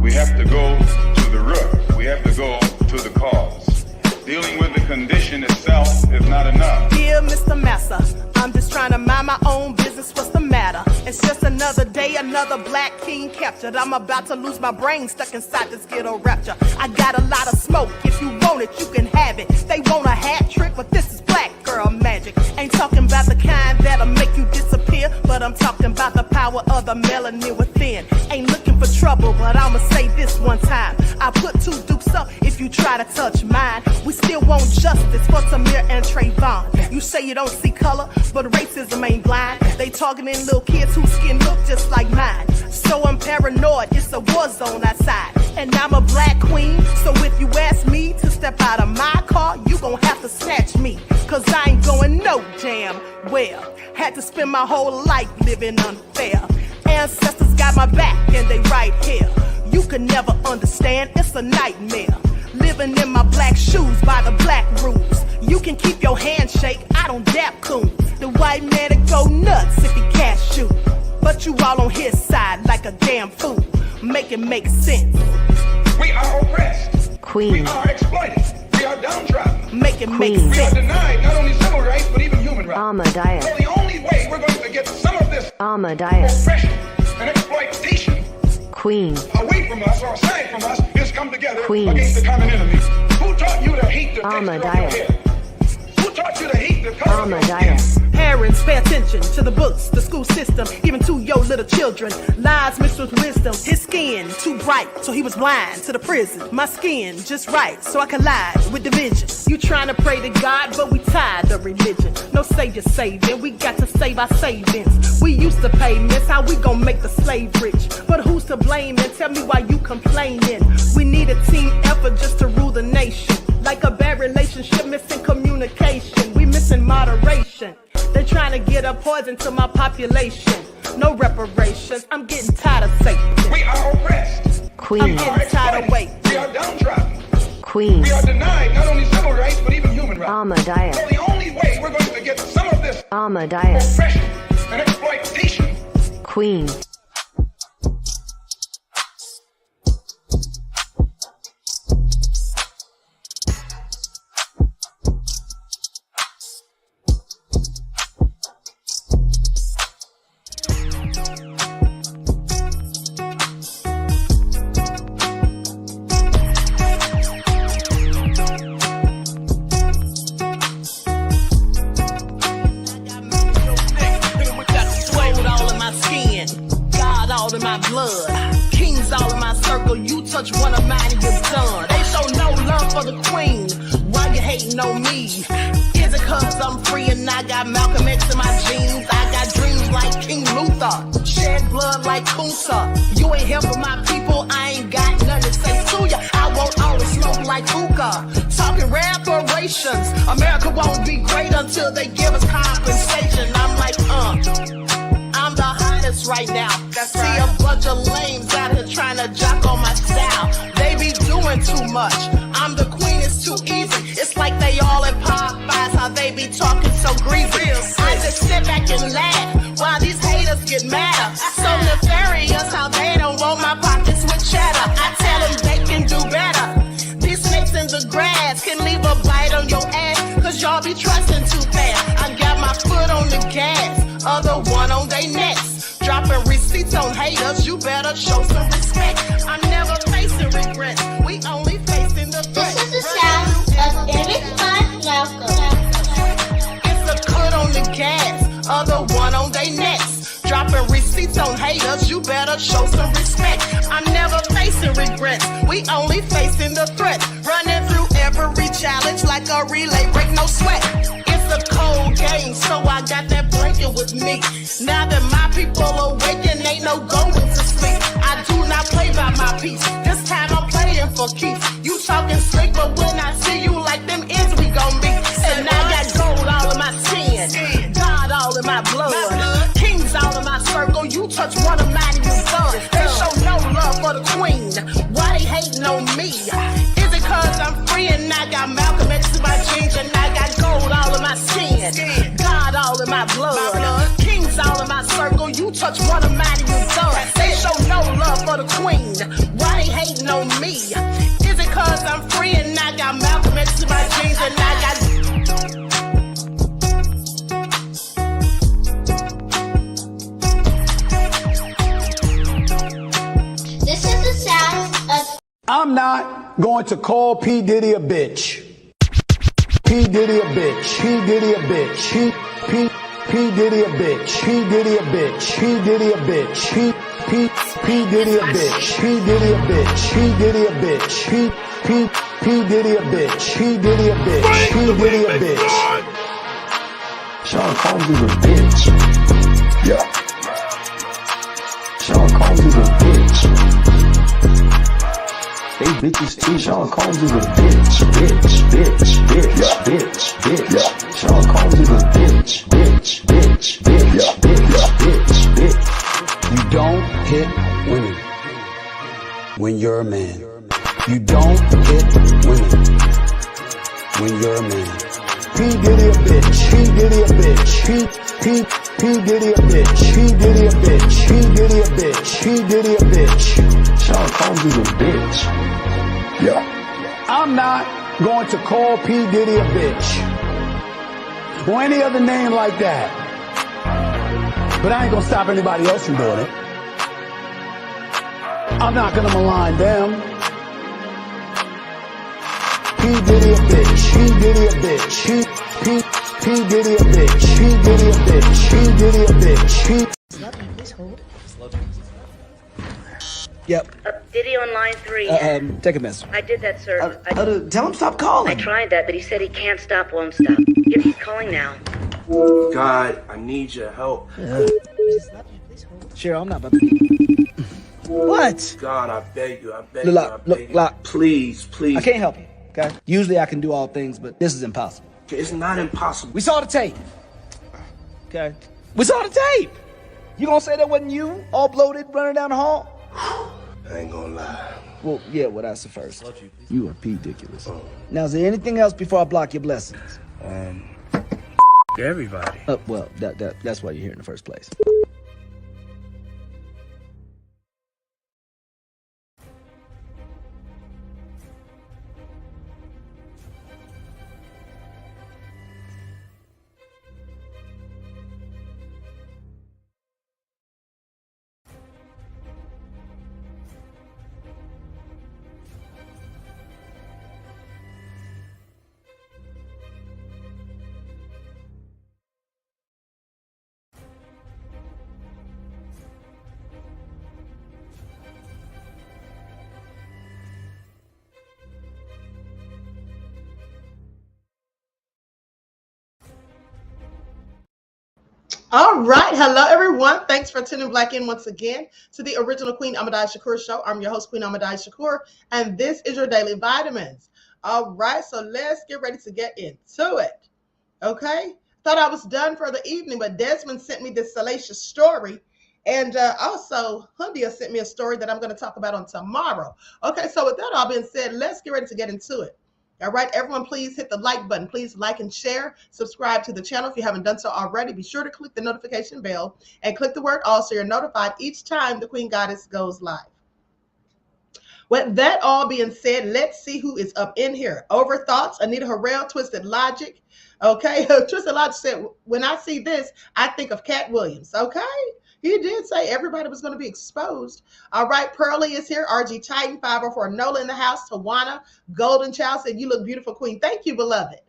We have to go to the root. We have to go to the cause. Dealing with the condition itself is not enough. Dear Mr. Massa, I'm just trying to mind my own business. What's the matter? It's just another day, another black king captured. I'm about to lose my brain, stuck inside this ghetto rapture. I got a lot of smoke. If you want it, you can have it. They want a hat trick, but this is black girl magic. Ain't talking about the kind that'll make you disappear, but I'm talking about the power of the melanin within. Ain't looking for trouble, but I'ma say this one time. I put two dukes up if you try to touch mine. We still want justice for Tamir and Trayvon. You say you don't see color, but racism ain't blind. They targeting little kids whose skin look just like mine. So I'm paranoid, it's a war zone outside. And I'm a black queen, so if you ask me to step out of my car, you gon' have to snatch me. Cause I ain't going no damn well. Had to spend my whole life living unfair. Ancestors got my back and they right here. You can never understand, it's a nightmare. Living in my black shoes by the black rules. You can keep your handshake, I don't dap coons. The white man that go nuts if he cash you. But you all on his side like a damn fool. Make it make sense. We are oppressed. Queen. We are exploited. We are downtrodden. Make it make We are sense. denied not only civil rights, but even human rights. Ahmadiyyah. So the only way we're going to get some of this Ahmadiyyah. oppression and exploitation Queen. away from us or aside from us is come together Queen. against the common enemy. Who taught you to hate the texture of your Ahmadiyyah. hair? Who taught you to hate the color of your Ahmadiyyah. skin? Parents, pay attention to the books, the school system, even to your little children. Lies mixed with wisdom. His skin too bright, so he was blind to the prison. My skin just right, so I collide with division. You trying to pray to God, but we tired of religion. No savior saving, we got to save our savings. We used to pay miss, how we gon' make the slave rich? But who's to blame, and tell me why you complaining? We need a team effort just to rule the nation. Like a bad relationship, missing communication. We missing moderation. They're trying to get a poison to my population. No reparations. I'm getting tired of Satan. We are oppressed. Queen. I'm getting tired of waiting. We are downtrodden. Queen. We are denied not only civil rights, but even human rights. Ahmadiyyah. So the only way we're going to get some of this Ahmadiyyah. oppression and exploitation. Queen. Touch one of mine and you're done. They show no love for the queen. Why you hating on me? Is it cause I'm free and I got Malcolm X in my jeans? I got dreams like King Luther, shed blood like Kunsa. You ain't helping my people, I ain't got nothing to say to ya. I won't always smoke like hookah. Talking reparations, America won't be great until they give us compensation. I'm like, I'm the hottest right now. See a bunch of lames out here trying to jock on my style. They be doing too much. I'm the queen, it's too easy. It's like they all in Popeyes, how they be talking so greasy. I just sit back and laugh while these haters get mad. So nefarious how they don't want my pockets with cheddar. I tell them they can do better. These snakes in the grass can leave a bite on your ass, cause y'all be trusting too fast. I got my foot on the gas, other one on their necks. Dropping receipts on haters, you better show some respect. I'm never facing regrets, we only facing the threat. This is the sound of Eric Malcolm. It's a cut on the gas, other one on their necks. Dropping receipts on haters, you better show some respect. I'm never facing regrets, we only facing the threat. Running through every challenge like a relay, break no sweat. It's a cold game, so I got that blanket with me. Now that my people awaken, ain't no going to sleep. I do not play by my piece, this time I'm playing for keeps. You talking slick, but when I see you like them ends, we gon' meet. And I got gold all in my skin, God all in my blood, kings all in my circle. You touch one of mine and you done. They show no love for the queen. Why they hating on me? Is it cause I'm free and I got Malcolm X in my jeans and I got gold all in my skin, God all in my blood, kings all in my circle. You touch one of mine and you done. They show no love for the queen. Why they hate hating on me? Is it cause I'm free and I got Malcolm X to my jeans and I got... This is the sound of... I'm not going to call P. Diddy a bitch. P. Diddy a bitch. P. Diddy a bitch. P. Diddy a bitch. P. Diddy a bitch. P. Diddy a bitch. P. Diddy a bitch. P. Diddy a bitch. P. Diddy a bitch. P. Diddy a bitch. P. Diddy a bitch. P. Diddy a bitch. Sean Combs is a bitch. Yeah. Sean Combs is a bitch. They bitches too. Sean Combs is a bitch. Yeah. Sean Combs is a bitch. Yeah. You don't hit women when you're a man. You don't hit women when you're a man. P. Diddy a bitch. P. Diddy a bitch. P. Diddy a bitch. P. Diddy a bitch. P. Diddy a bitch. P. Diddy a bitch. Sean Combs is a bitch. Yeah. I'm not going to call P. Diddy a bitch or any other name like that. But I ain't gonna stop anybody else from doing it. I'm not gonna malign them. P. Diddy a bitch. P. Diddy a bitch. P. Diddy a bitch. P. Diddy a bitch. P. Diddy a bitch. Please hold. Yep. Diddy on line 3. Take a message. I did that, sir. Tell him stop calling. I tried that, but he said he can't stop, won't stop. Yep, he's calling now. God, I need your help. Cheryl, I'm not about to. What? God, I beg you, Look, please. I can't help you, okay? Usually I can do all things, but this is impossible. It's not impossible. We saw the tape. Okay? We saw the tape. You gonna say that wasn't you, all bloated, running down the hall? I ain't gonna lie. Well, yeah, well, that's the first. You are ridiculous. Now, is there anything else before I block your blessings? Everybody. Well, that's why you're here in the first place. All right. Hello, everyone. Thanks for tuning back in once again to the original Queen Ahmadiyyah Shakur show. I'm your host, Queen Ahmadiyyah Shakur, and this is your daily vitamins. All right. So let's get ready to get into it. Okay. Thought I was done for the evening, but Desmond sent me this salacious story. And also, Ahmadiyyah sent me a story that I'm going to talk about on tomorrow. Okay. So with that all being said, let's get ready to get into it. All right, everyone, please hit the like button. Please like and share. Subscribe to the channel if you haven't done so already. Be sure to click the notification bell and click the word all so you're notified each time the Queen Goddess goes live. With that all being said, let's see who is up in here. Overthoughts, Anita Harrell, Twisted Logic. Okay, Twisted Logic said, when I see this, I think of Cat Williams. Okay. He did say everybody was going to be exposed. All right. Pearly is here. RG Titan, 504. Nola in the house. Tawana. Golden Child said, you look beautiful, Queen. Thank you, beloved.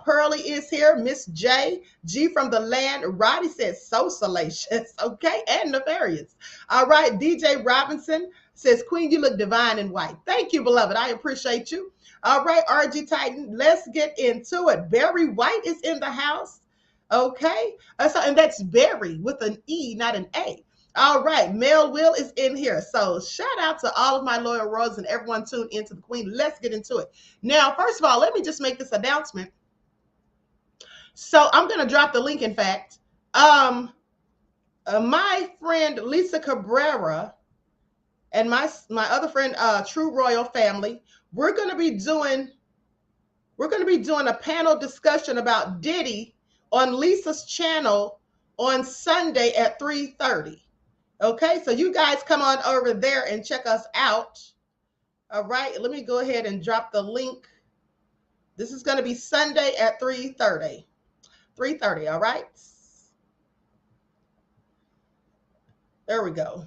Pearly is here. Miss J. G from the land. Roddy says, so salacious. Okay. And nefarious. All right. DJ Robinson says, Queen, you look divine in white. Thank you, beloved. I appreciate you. All right. RG Titan. Let's get into it. Barry White is in the house. Okay, and that's Barry with an E, not an A. All right, Mel Will is in here. So shout out to all of my loyal royals and everyone tuned into the Queen. Let's get into it. Now, first of all, let me just make this announcement. So I'm going to drop the link, in fact. My friend Lisa Cabrera and my other friend, True Royal Family, we're going to be doing a panel discussion about Diddy on Lisa's channel on Sunday at 3:30. Okay, so you guys come on over there and check us out. All right, let me go ahead and drop the link. This is going to be Sunday at 3:30. 3:30, all right? There we go.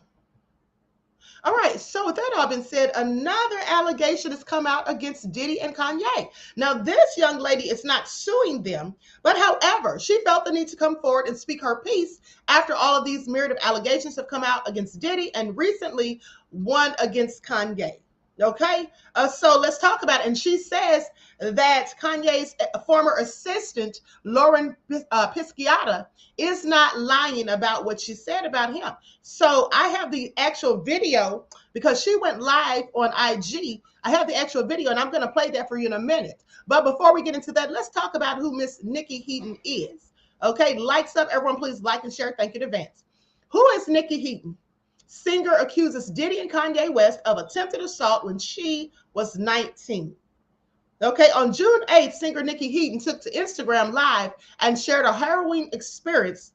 All right, so with that all been said, another allegation has come out against Diddy and Kanye. Now, this young lady is not suing them, but however, she felt the need to come forward and speak her piece after all of these myriad of allegations have come out against Diddy and recently one against Kanye. Okay, so let's talk about it. And she says that Kanye's former assistant, Lauren Pisciotta, is not lying about what she said about him. So I have the actual video because she went live on IG. I have the actual video and I'm going to play that for you in a minute. But before we get into that, let's talk about who Miss Niykee Heaton is. Okay, likes up. Everyone, please like and share. Thank you in advance. Who is Niykee Heaton? Singer accuses Diddy and Kanye West of attempted assault when she was 19. Okay, on June 8th, singer Niykee Heaton took to Instagram Live and shared a harrowing experience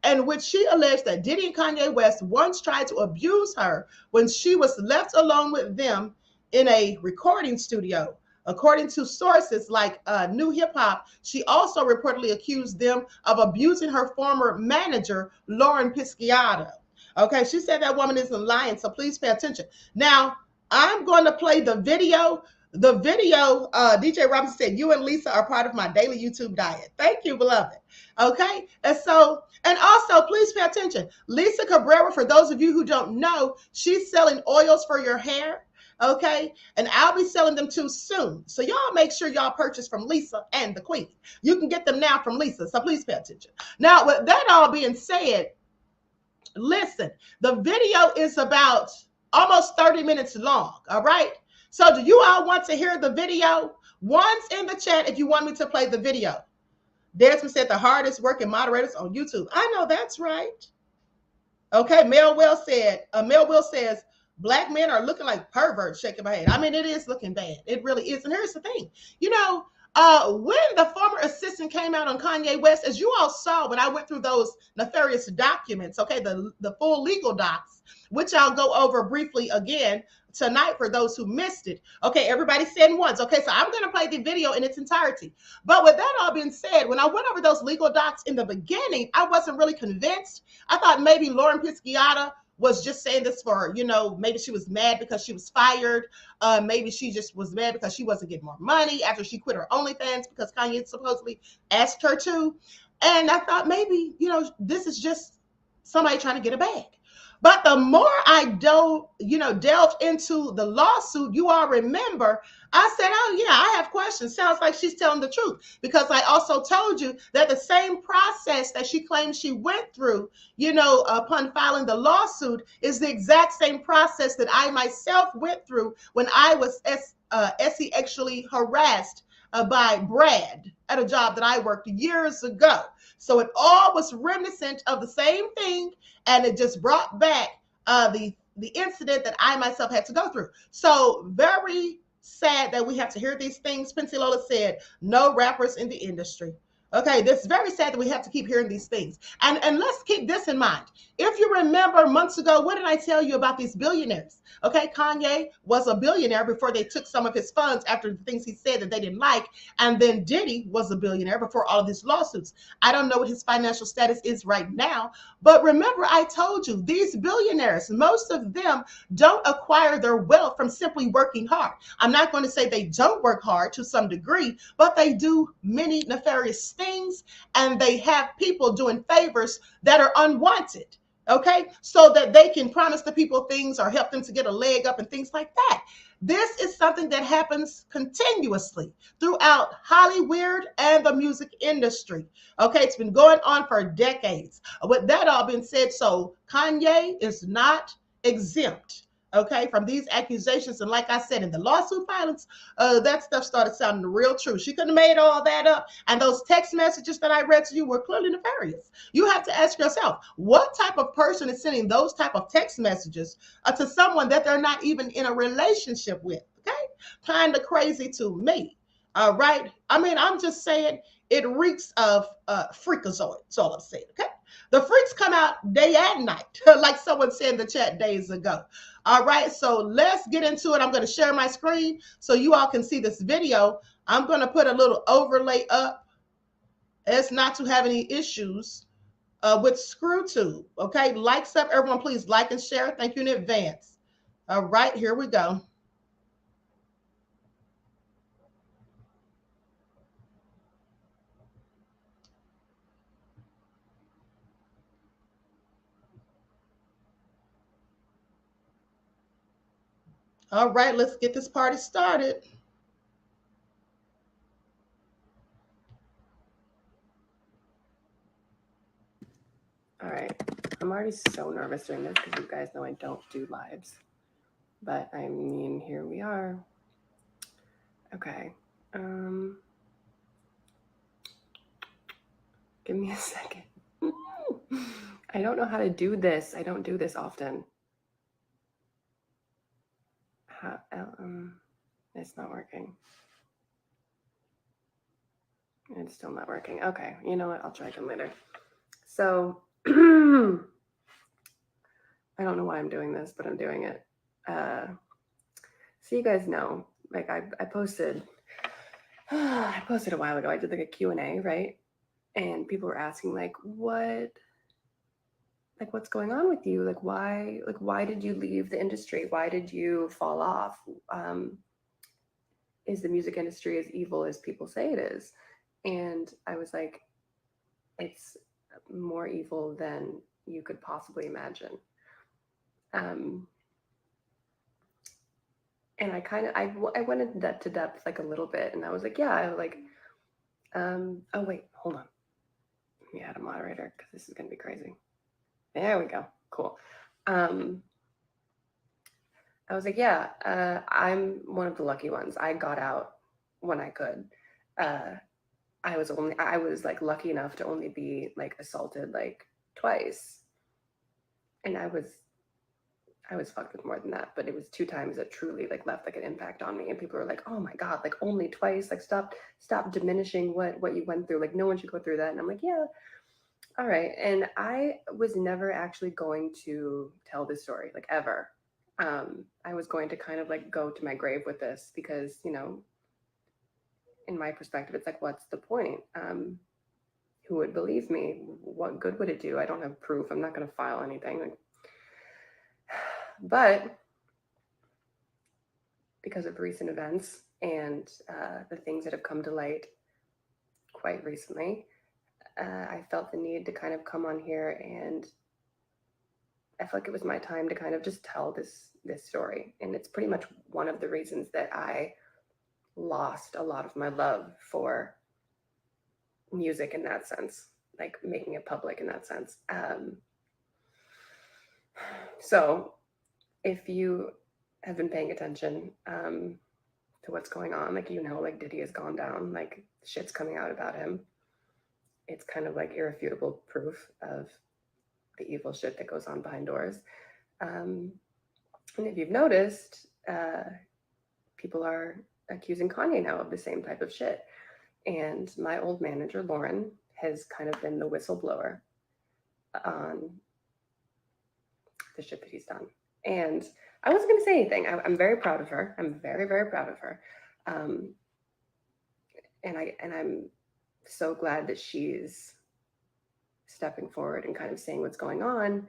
in which she alleged that Diddy and Kanye West once tried to abuse her when she was left alone with them in a recording studio. According to sources like New Hip Hop, she also reportedly accused them of abusing her former manager, Lauren Pisciotta. Okay, she said that woman isn't lying, so please pay attention. Now, I'm going to play the video. The video, DJ Robinson said, you and Lisa are part of my daily YouTube diet. Thank you, beloved. Okay, and also, please pay attention. Lisa Cabrera, for those of you who don't know, she's selling oils for your hair. Okay, and I'll be selling them too soon. So y'all make sure y'all purchase from Lisa and the Queen. You can get them now from Lisa, so please pay attention. Now, with that all being said, listen, the video is about almost 30 minutes long, all right? So do you all want to hear the video? Once in the chat if you want me to play the video. Desmond said the hardest working moderators on YouTube. I know that's right. Okay, Mel Will says, black men are looking like perverts, shaking my head. I mean, it is looking bad. It really is. And here's the thing. You know, when the former assistant came out on Kanye West, as you all saw when I went through those nefarious documents, okay, the full legal docs, which I'll go over briefly again tonight for those who missed it. Okay, everybody said once. Okay, so I'm going to play the video in its entirety. But with that all being said, when I went over those legal docs in the beginning, I wasn't really convinced. I thought maybe Lauren Pisciotta was just saying this for, you know, maybe she was mad because she was fired. Maybe she just was mad because she wasn't getting more money after she quit her OnlyFans because Kanye supposedly asked her to. And I thought maybe, you know, this is just somebody trying to get a bag. But the more I delved into the lawsuit, you all remember, I said, oh yeah, I have questions. Sounds like she's telling the truth. Because I also told you that the same process that she claims she went through, you know, upon filing the lawsuit is the exact same process that I myself went through when I was actually harassed by Brad at a job that I worked years ago. So it all was reminiscent of the same thing, and it just brought back the incident that I myself had to go through. So very sad that we have to hear these things. Pincy Lola said, no rappers in the industry. Okay, this is very sad that we have to keep hearing these things. And let's keep this in mind. If you remember months ago, what did I tell you about these billionaires? Okay, Kanye was a billionaire before they took some of his funds after the things he said that they didn't like. And then Diddy was a billionaire before all of these lawsuits. I don't know what his financial status is right now. But remember, I told you, these billionaires, most of them don't acquire their wealth from simply working hard. I'm not going to say they don't work hard to some degree, but they do many nefarious things, and they have people doing favors that are unwanted. Okay, so that they can promise the people things or help them to get a leg up and things like that. This is something that happens continuously throughout Hollywood and the music industry. Okay, it's been going on for decades. With that all being said, so Kanye is not exempt, okay, from these accusations. And like I said, in the lawsuit filings, that stuff started sounding real true. She couldn't have made all that up. And those text messages that I read to you were clearly nefarious. You have to ask yourself, what type of person is sending those type of text messages to someone that they're not even in a relationship with? Okay, kind of crazy to me. All right. I mean, I'm just saying it reeks of freakazoid. That's all I'm saying. Okay. The freaks come out day and night, like someone said in the chat days ago. All right, so let's get into it. I'm going to share my screen so you all can see this video. I'm going to put a little overlay up as not to have any issues with ScrewTube. Okay, likes up. Everyone, please like and share. Thank you in advance. All right, here we go. All right, let's get this party started. All right, I'm already so nervous doing this because you guys know I don't do lives. But I mean, here we are. Okay. Give me a second. I don't know how to do this. I don't do this often. It's not working. It's still not working. Okay, you know what? I'll try again later. So, I don't know why I'm doing this, but I'm doing it. So you guys know, like I posted a while ago. I did like a Q&A, right? And people were asking like, what's going on with you? Why did you leave the industry? Why did you fall off? Is the music industry as evil as people say it is? And I was like, it's more evil than you could possibly imagine. And I went into that to depth like a little bit, and I was like, yeah, like, oh wait, hold on. Let me add a moderator because this is gonna be crazy. There we go. Cool. I was like, yeah, I'm one of the lucky ones. I got out when I could. I was like lucky enough to only be like assaulted like twice. And I was fucked with more than that, but it was 2 times that truly like left like an impact on me. And people were like, oh my God, like only twice, like stop diminishing what you went through. Like no one should go through that. And I'm like, yeah, all right. And I was never actually going to tell this story, like ever. I was going to kind of like go to my grave with this because, you know, in my perspective, it's like, what's the point? Who would believe me? What good would it do? I don't have proof. I'm not going to file anything. Like, but because of recent events and the things that have come to light quite recently, I felt the need to kind of come on here, and I felt like it was my time to kind of just tell this story. And it's pretty much one of the reasons that I lost a lot of my love for music in that sense, like making it public in that sense. So if you have been paying attention to what's going on, like, you know, like Diddy has gone down, like shit's coming out about him. It's kind of like irrefutable proof of the evil shit that goes on behind doors. And if you've noticed, people are accusing Kanye now of the same type of shit. And my old manager, Lauren, has kind of been the whistleblower on the shit that he's done. And I wasn't going to say anything. I'm very proud of her. I'm very, very proud of her. And I'm so glad that she's stepping forward and kind of saying what's going on.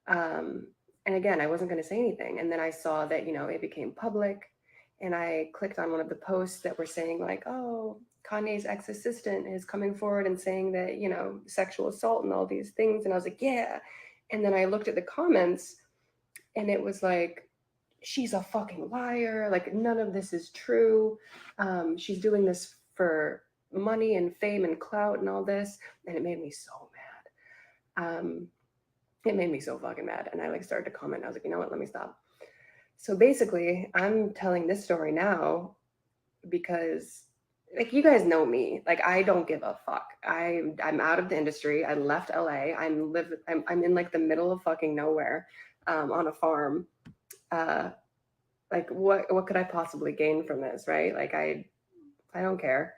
And again, I wasn't going to say anything. And then I saw that, you know, it became public, and I clicked on one of the posts that were saying like, oh, Kanye's ex-assistant is coming forward and saying that, you know, sexual assault and all these things. And I was like, yeah. And then I looked at the comments, and it was like, she's a fucking liar. Like, none of this is true. She's doing this for money and fame and clout and all this. And it made me so mad. It made me so fucking mad. And I like started to comment. I was like, you know what, let me stop. So basically, I'm telling this story now because, like, you guys know me. Like, I don't give a fuck. I'm out of the industry. I left LA. I'm in like the middle of fucking nowhere, on a farm. Like, what could I possibly gain from this, right? Like, I don't care.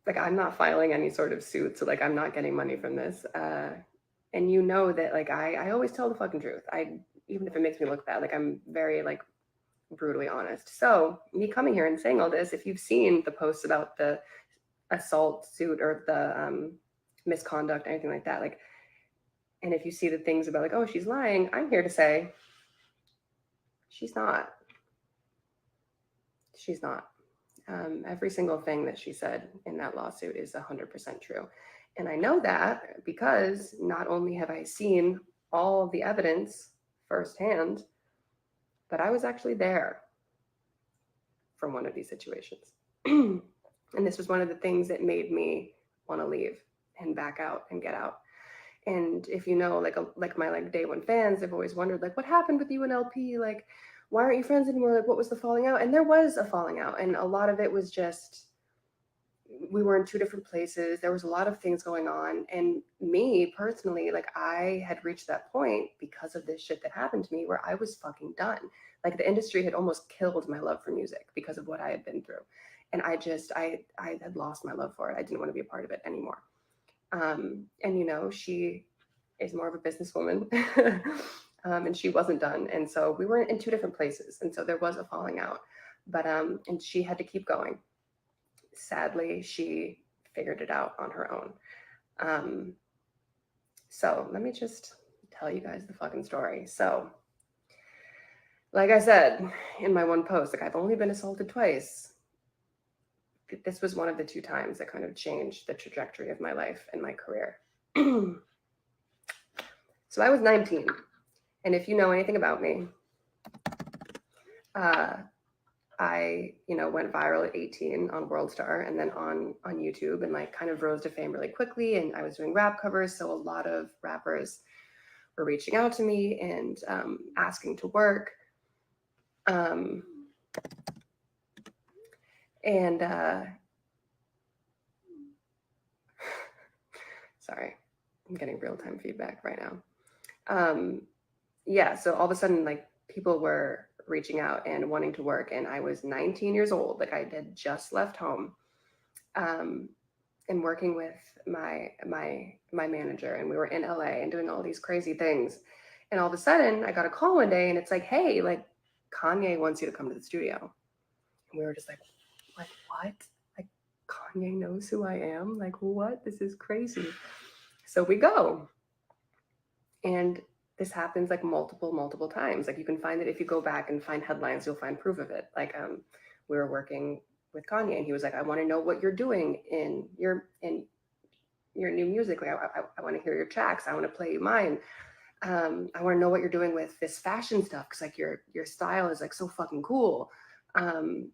like, I'm not filing any sort of suit, so like I'm not getting money from this. And you know that like I always tell the fucking truth. Even if it makes me look bad, like I'm very like brutally honest. So me coming here and saying all this, if you've seen the posts about the assault suit or the misconduct, anything like that, like, and if you see the things about like, oh, she's lying, I'm here to say she's not. She's not. Every single thing that she said in that lawsuit is 100% true. And I know that because not only have I seen all of the evidence firsthand, but I was actually there from one of these situations. And this was one of the things that made me want to leave and back out and get out. And if you know, like my like day one fans, they've always wondered like, what happened with you and LP? Like, why aren't you friends anymore? Like, what was the falling out? And there was a falling out, and a lot of it was just we were in two different places. There was a lot of things going on, and me personally, like I had reached that point because of this shit that happened to me where I was fucking done. Like the industry had almost killed my love for music because of what I had been through, and I had lost my love for it. I didn't want to be a part of it anymore. And you know, she is more of a businesswoman. And she wasn't done. And so we were in two different places. And so there was a falling out, but, and she had to keep going. Sadly, she figured it out on her own. So let me just tell you guys the fucking story. So like I said, in my one post, like I've only been assaulted twice. This was one of the two times that kind of changed the trajectory of my life and my career. So I was 19. And if you know anything about me, I, you know, went viral at 18 on WorldStar and then on YouTube, and like kind of rose to fame really quickly. And I was doing rap covers. So a lot of rappers were reaching out to me and asking to work. Sorry, I'm getting real-time feedback right now. Yeah, so all of a sudden, like people were reaching out and wanting to work, and I was 19 years old. Like I had just left home, and working with my manager, and we were in LA and doing all these crazy things. And all of a sudden, I got a call one day, and it's like, hey, like Kanye wants you to come to the studio. And we were just like what? Like Kanye knows who I am? Like what? This is crazy. So we go, and this happens like multiple times. Like you can find it if you go back and find headlines, you'll find proof of it. Like we were working with Kanye, and he was like, I want to know what you're doing in your new music. Like I want to hear your tracks. I want to play you mine. I want to know what you're doing with this fashion stuff, because like your style is like so fucking cool. And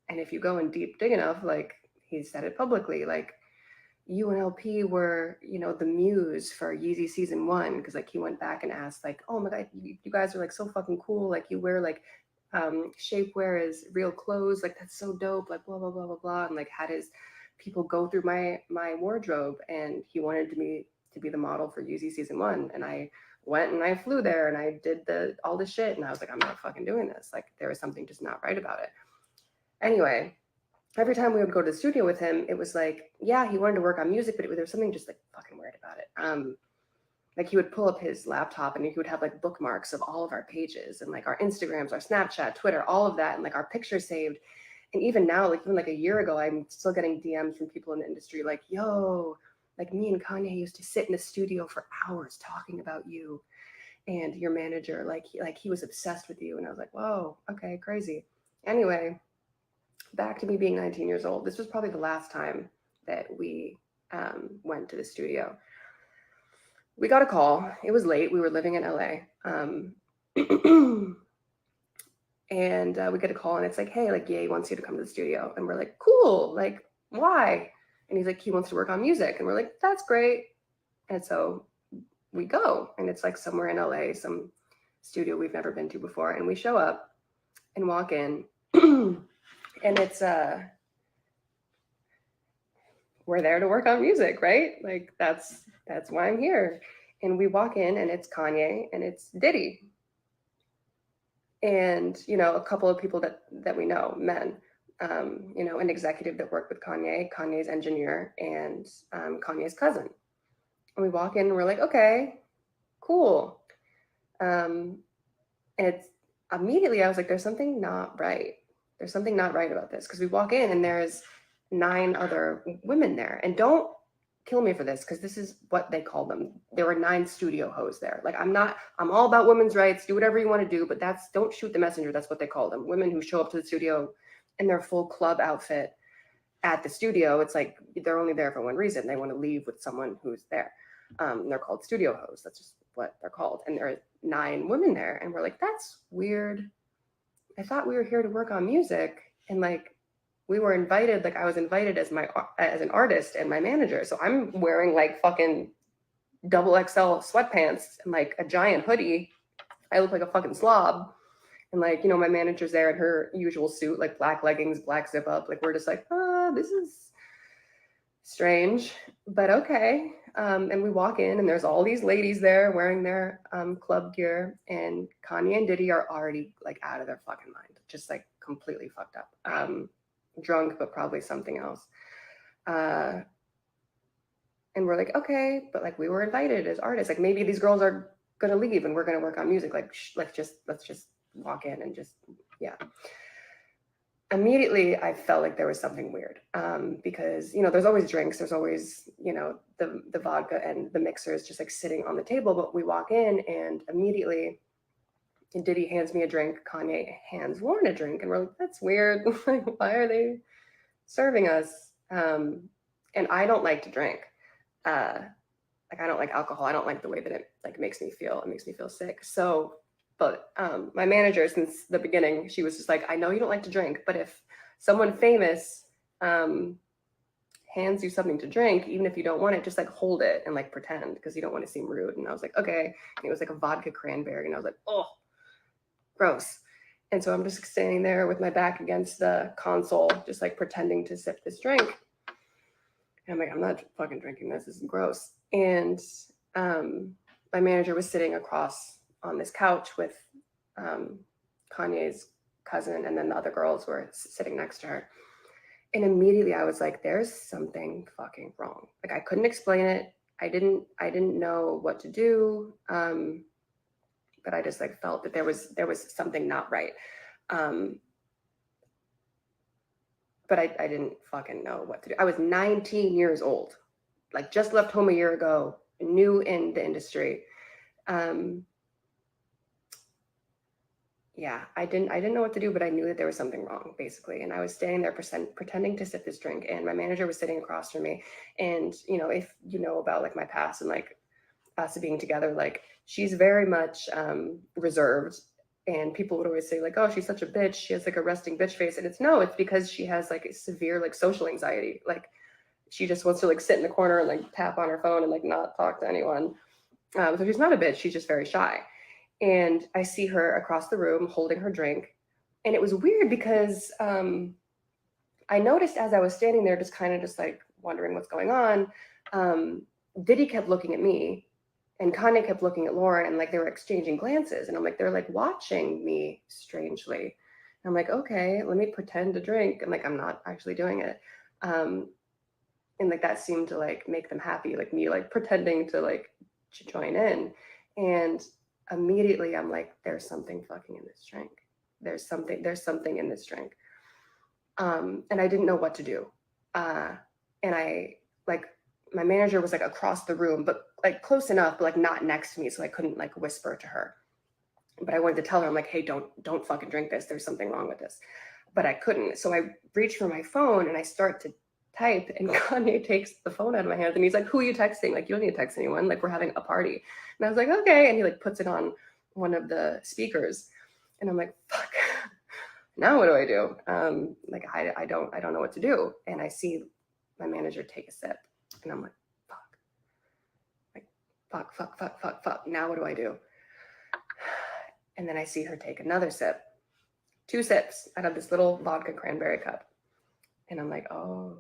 if you go in deep dig enough, like he said it publicly, like you and LP were, you know, the muse for Yeezy season 1, because like he went back and asked like, oh my god, you guys are like so fucking cool, like you wear like shapewear as real clothes, like that's so dope, like blah blah blah blah blah, and like had his people go through my wardrobe, and he wanted me to be the model for Yeezy season 1, and I went and I flew there and I did all this shit, and I was like, I'm not fucking doing this. Like there was something just not right about it. Anyway, every time we would go to the studio with him, it was like, yeah, he wanted to work on music, but there was something just like fucking weird about it. Like he would pull up his laptop and he would have like bookmarks of all of our pages and like our Instagrams, our Snapchat, Twitter, all of that, and like our pictures saved. And even now, like even like a year ago, I'm still getting DMs from people in the industry like, yo, like me and Kanye used to sit in the studio for hours talking about you and your manager. Like he was obsessed with you. And I was like, whoa, okay, crazy. Anyway, back to me being 19 years old. This was probably the last time that we went to the studio. We got a call. It was late. We were living in LA. And we get a call, and it's like, hey, like, Ye wants you to come to the studio. And we're like, cool. Like, why? And he's like, he wants to work on music. And we're like, that's great. And so we go, and it's like somewhere in LA, some studio we've never been to before. And we show up and walk in. And it's we're there to work on music, right? Like that's why I'm here. And we walk in, and it's Kanye and it's Diddy, and you know, a couple of people that we know, men. you know, an executive that worked with Kanye, Kanye's engineer, and Kanye's cousin. And we walk in and we're like, okay, cool. And it's immediately I was like, there's something not right. There's something not right about this. Because we walk in and there's 9 other women there. And don't kill me for this, because this is what they call them. There were 9 studio hoes there. Like, I'm all about women's rights, do whatever you want to do, but don't shoot the messenger. That's what they call them. Women who show up to the studio in their full club outfit at the studio. It's like, they're only there for one reason. They want to leave with someone who's there. They're called studio hoes. That's just what they're called. And there are 9 women there. And we're like, that's weird. I thought we were here to work on music. And like, we were invited, like I was invited as an artist and my manager. So I'm wearing like fucking XXL sweatpants and like a giant hoodie. I look like a fucking slob. And like, you know, my manager's there in her usual suit, like black leggings, black zip up. Like, we're just like, this is strange, but okay. And we walk in and there's all these ladies there wearing their club gear, and Kanye and Diddy are already like out of their fucking mind, just like completely fucked up. Drunk, but probably something else. And we're like, okay, but like we were invited as artists. Like, maybe these girls are gonna leave and we're gonna work on music. Like, let's just walk in and just, yeah. Immediately, I felt like there was something weird, because, you know, there's always drinks. There's always, you know, the vodka and the mixers just like sitting on the table. But we walk in and immediately Diddy hands me a drink. Kanye hands Lauren a drink. And we're like, that's weird. Like, why are they serving us? And I don't like to drink. Like, I don't like alcohol. I don't like the way that it like makes me feel. It makes me feel sick. So, but my manager, since the beginning, she was just like, I know you don't like to drink, but if someone famous hands you something to drink, even if you don't want it, just like hold it and like pretend, because you don't want to seem rude. And I was like, okay. And it was like a vodka cranberry. And I was like, oh, gross. And so I'm just standing there with my back against the console, just like pretending to sip this drink. And I'm like, I'm not fucking drinking this. This is gross. And my manager was sitting across on this couch with Kanye's cousin, and then the other girls were sitting next to her. And immediately I was like, there's something fucking wrong. Like, I couldn't explain it. I didn't know what to do. But I just like felt that there was something not right. But I didn't fucking know what to do. I was 19 years old, like just left home a year ago, new in the industry. Yeah, I didn't know what to do, but I knew that there was something wrong, basically. And I was standing there pretending to sip this drink, and my manager was sitting across from me. And, you know, if you know about like my past and like us being together, like, she's very much reserved. And people would always say like, oh, she's such a bitch. She has like a resting bitch face. And it's because she has like severe like social anxiety. Like, she just wants to like sit in the corner and like tap on her phone and like not talk to anyone. So she's not a bitch. She's just very shy. And I see her across the room holding her drink. And it was weird because I noticed as I was standing there, just like wondering what's going on, Diddy kept looking at me and Kanye kept looking at Lauren, and like they were exchanging glances. And I'm like, they're like watching me strangely. And I'm like, okay, let me pretend to drink. And like, I'm not actually doing it. And like that seemed to like make them happy, like me like pretending to like to join in. And immediately I'm like, there's something fucking in this drink. There's something in this drink. And I didn't know what to do. And I like, my manager was like across the room, but like close enough, but like not next to me. So I couldn't like whisper to her, but I wanted to tell her, I'm like, hey, don't fucking drink this. There's something wrong with this. But I couldn't. So I reach for my phone and I start to type, and Kanye takes the phone out of my hand and he's like, who are you texting? Like, you don't need to text anyone. Like, we're having a party. And I was like, okay. And he like puts it on one of the speakers. And I'm like, fuck, now what do I do? Like, I don't know what to do. And I see my manager take a sip, and I'm like, fuck. Now what do I do? And then I see her take another sip, 2 sips out of this little vodka cranberry cup. And I'm like, oh,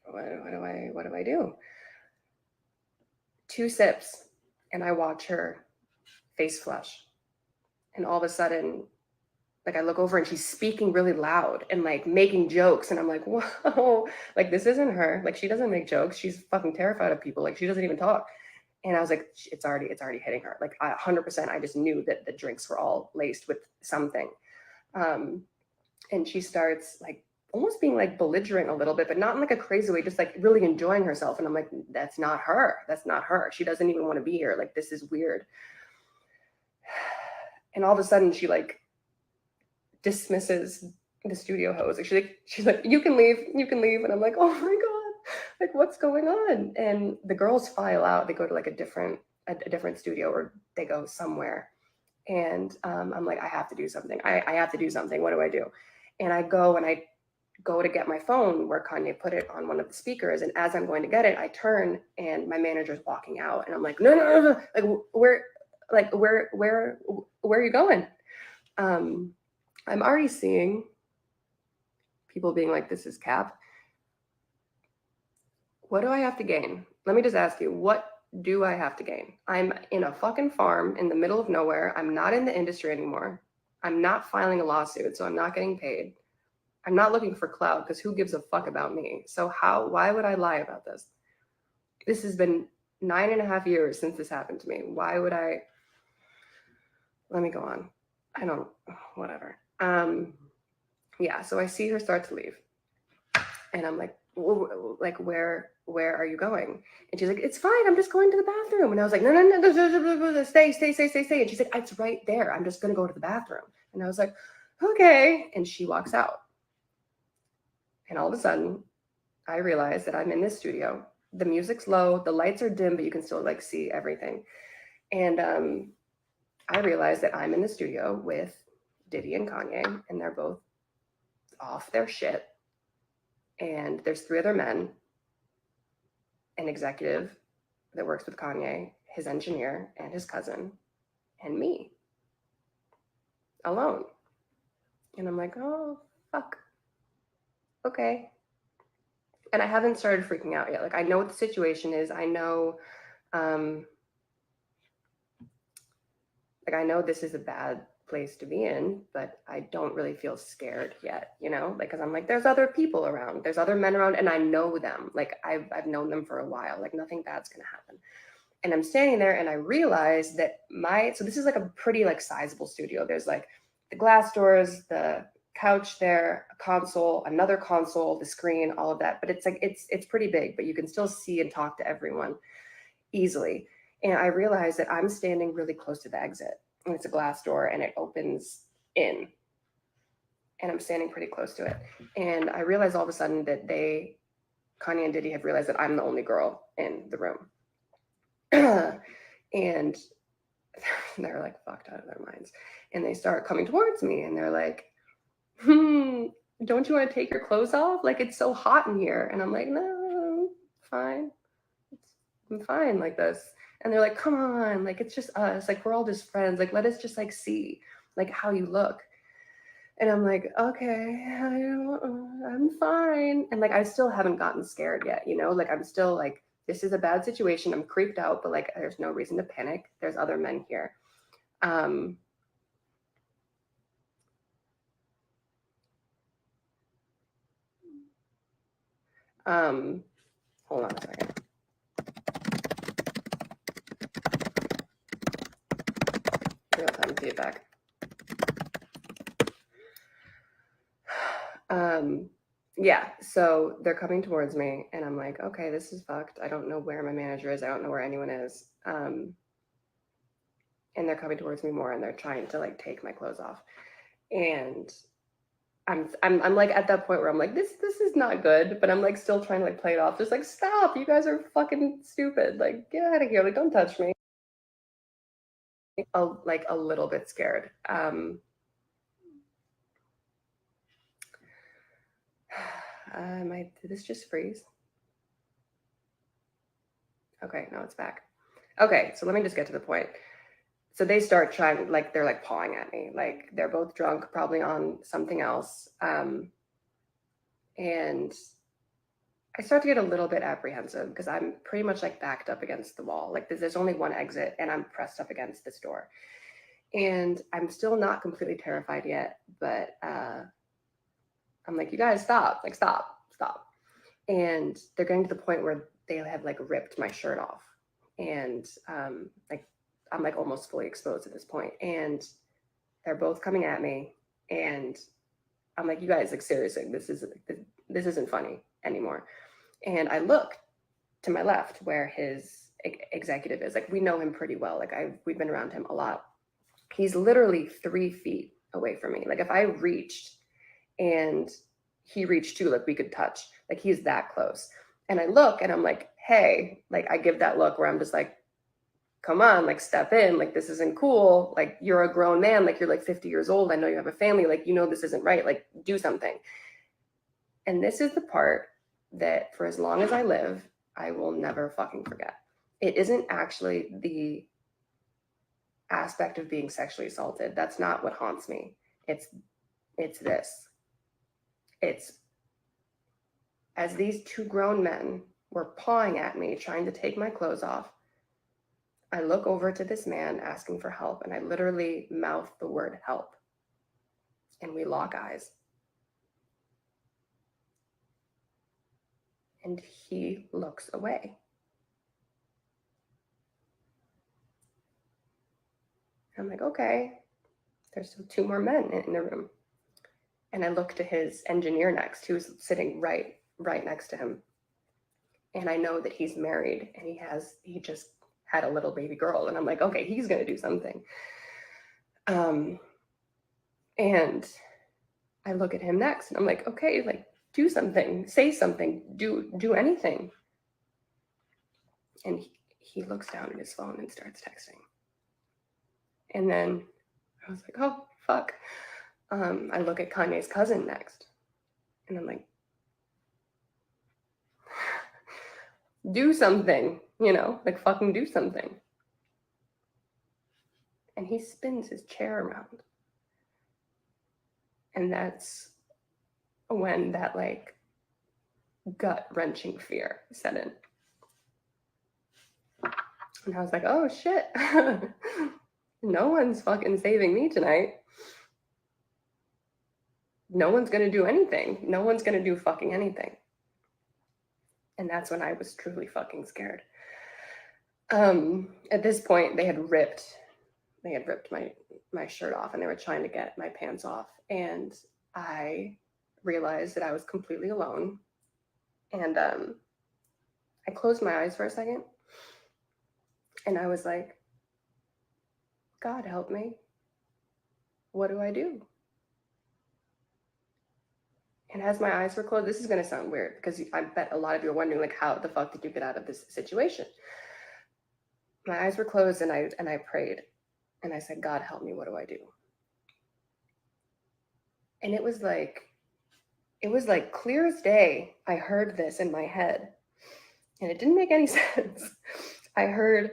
what do I do? 2 sips, and I watch her face flush. And all of a sudden, Like I look over and she's speaking really loud and like making jokes. And I'm like, whoa, like this isn't her. Like she doesn't make jokes. She's fucking terrified of people. Like she doesn't even talk. And I was like, it's already hitting her. Like 100%, I just knew that the drinks were all laced with something. And she starts like almost being like belligerent a little bit, but not in like a crazy way, just like really enjoying herself. And I'm like, that's not her. That's not her. She doesn't even want to be here. Like, this is weird. And all of a sudden she like dismisses the studio host. Like she's like, you can leave. And I'm like, oh my God, like what's going on? And the girls file out. They go to like a different studio, or they go somewhere. And I'm like, I have to do something. I have to do something. What do I do? And I go to get my phone where Kanye put it on one of the speakers. And as I'm going to get it, I turn and my manager's walking out. And I'm like, no. Like, where are you going? I'm already seeing people being like, this is cap. What do I have to gain? Let me just ask you, what do I have to gain? I'm in a fucking farm in the middle of nowhere. I'm not in the industry anymore. I'm not filing a lawsuit, so I'm not getting paid. I'm not looking for clout because who gives a fuck about me? So why would I lie about this? This has been 9.5 years since this happened to me. Why would I? Let me go on. Whatever. Yeah, so I see her start to leave. And I'm like, where are you going? And she's like, it's fine, I'm just going to the bathroom. And I was like, no, stay. And she's like, it's right there, I'm just gonna go to the bathroom. And I was like, okay. And she walks out. And all of a sudden, I realize that I'm in this studio. The music's low, the lights are dim, but you can still like see everything. And I realize that I'm in the studio with Diddy and Kanye, and they're both off their shit. And there's 3 other men, an executive that works with Kanye, his engineer, and his cousin, and me, alone. And I'm like, oh, fuck. Okay. And I haven't started freaking out yet. Like, I know what the situation is. I know, I know this is a bad place to be in, but I don't really feel scared yet, because I'm like, there's other people around, there's other men around, and I know them. Like, I've known them for a while. Like, nothing bad's gonna happen. And I'm standing there and I realize that so this is like a pretty like sizable studio. There's like the glass doors, the couch there, a console, another console, the screen, all of that. But it's like, it's pretty big, but you can still see and talk to everyone easily. And I realize that I'm standing really close to the exit. And it's a glass door and it opens in. And I'm standing pretty close to it. And I realize all of a sudden that Kanye and Diddy have realized that I'm the only girl in the room. And they're like fucked out of their minds. And they start coming towards me and they're like, don't you want to take your clothes off? Like, it's so hot in here. And I'm like, no, fine. I'm fine like this. And they're like, come on, like, it's just us. Like, we're all just friends. Like, let us just like see like how you look. And I'm like, okay, I'm fine. And like, I still haven't gotten scared yet, like, I'm still like, this is a bad situation. I'm creeped out, but like, there's no reason to panic. There's other men here. Hold on a second. Real-time feedback. Yeah, so they're coming towards me and I'm like, okay, this is fucked. I don't know where my manager is. I don't know where anyone is. And they're coming towards me more and they're trying to like take my clothes off. And I'm like at that point where I'm like, this is not good, but I'm like still trying to like play it off. Just like, stop, you guys are fucking stupid. Like, get out of here. Like, don't touch me. Like a little bit scared. Did this just freeze? Okay, now it's back. Okay, so let me just get to the point. So they start trying, like, they're like pawing at me. Like, they're both drunk, probably on something else. And I start to get a little bit apprehensive because I'm pretty much like backed up against the wall. Like, there's only one exit and I'm pressed up against this door. And I'm still not completely terrified yet, but I'm like, you guys stop, like stop. And they're getting to the point where they have like ripped my shirt off. And like I'm like almost fully exposed at this point. And they're both coming at me. And I'm like, you guys, like seriously, this isn't funny anymore. And I look to my left where his executive is. Like we know him pretty well. Like we've been around him a lot. He's literally 3 feet away from me. Like if I reached and he reached too, like we could touch, like he's that close. And I look and I'm like, hey, like I give that look where I'm just like, come on, like step in, like this isn't cool. Like you're a grown man, like you're like 50 years old. I know you have a family, like, you know, this isn't right. Like do something. And this is the part that for as long as I live, I will never fucking forget. It isn't actually the aspect of being sexually assaulted. That's not what haunts me. It's this. It's as these 2 grown men were pawing at me, trying to take my clothes off, I look over to this man asking for help, and I literally mouth the word help. And we lock eyes. And he looks away. I'm like, okay, there's still 2 more men in the room. And I look to his engineer next, who's sitting right next to him. And I know that he's married and he just had a little baby girl. And I'm like, okay, he's going to do something. And I look at him next and I'm like, okay, like do something, say something, do anything. And he looks down at his phone and starts texting. And then I was like, oh, fuck. I look at Kanye's cousin next. And I'm like, do something, you know, like fucking do something. And he spins his chair around. And that's when that like gut-wrenching fear set in. And I was like, oh shit. No one's fucking saving me tonight. No one's gonna do anything. No one's gonna do fucking anything. And that's when I was truly fucking scared. At this point, they had ripped my shirt off and they were trying to get my pants off. And I realized that I was completely alone. And I closed my eyes for a second. And I was like, God help me. What do I do? And as my eyes were closed, this is going to sound weird because I bet a lot of you are wondering, like, how the fuck did you get out of this situation? My eyes were closed and I prayed and I said, God help me, what do I do? And it was like clear as day. I heard this in my head and it didn't make any sense. I heard,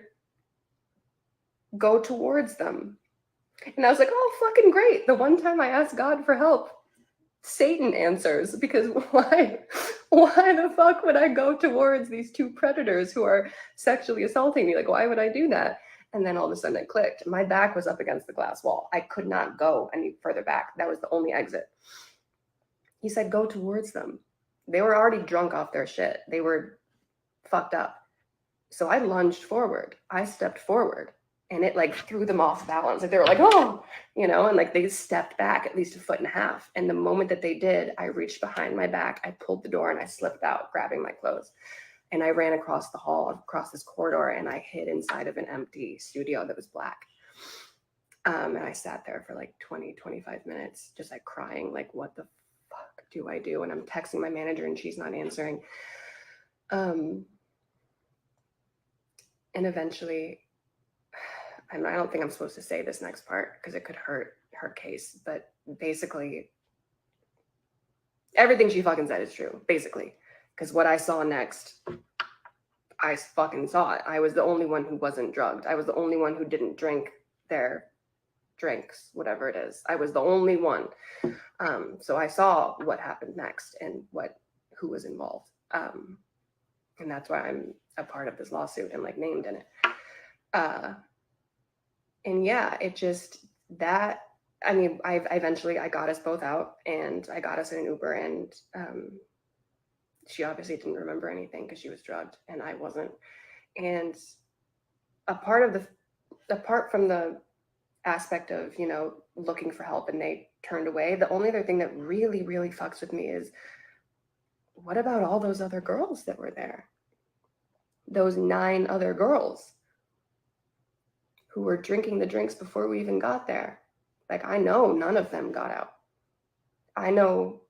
go towards them. And I was like, oh, fucking great. The one time I asked God for help, Satan answers, because why the fuck would I go towards these 2 predators who are sexually assaulting me? Like, why would I do that? And then all of a sudden it clicked. My back was up against the glass wall. I could not go any further back. That was the only exit. He said, go towards them. They were already drunk off their shit. They were fucked up. So I lunged forward. I stepped forward. And it like threw them off balance. Like they were like, oh, you know, and like they stepped back at least 1.5 feet. And the moment that they did, I reached behind my back, I pulled the door and I slipped out, grabbing my clothes. And I ran across the hall, across this corridor, and I hid inside of an empty studio that was black. And I sat there for like 20-25 minutes, just like crying, like, what the fuck do I do? And I'm texting my manager and she's not answering. And eventually, I don't think I'm supposed to say this next part because it could hurt her case, but basically everything she fucking said is true, basically. Because what I saw next, I fucking saw it. I was the only one who wasn't drugged. I was the only one who didn't drink their drinks, whatever it is. I was the only one. So I saw what happened next and who was involved. And that's why I'm a part of this lawsuit and like named in it. yeah, it just that. I mean, I got us both out, and I got us in an Uber, and she obviously didn't remember anything because she was drugged and I wasn't. And apart from the aspect of, you know, looking for help and they turned away, the only other thing that really, really fucks with me is, what about all those other girls that were there? Those 9 other girls who were drinking the drinks before we even got there. Like, I know none of them got out. I know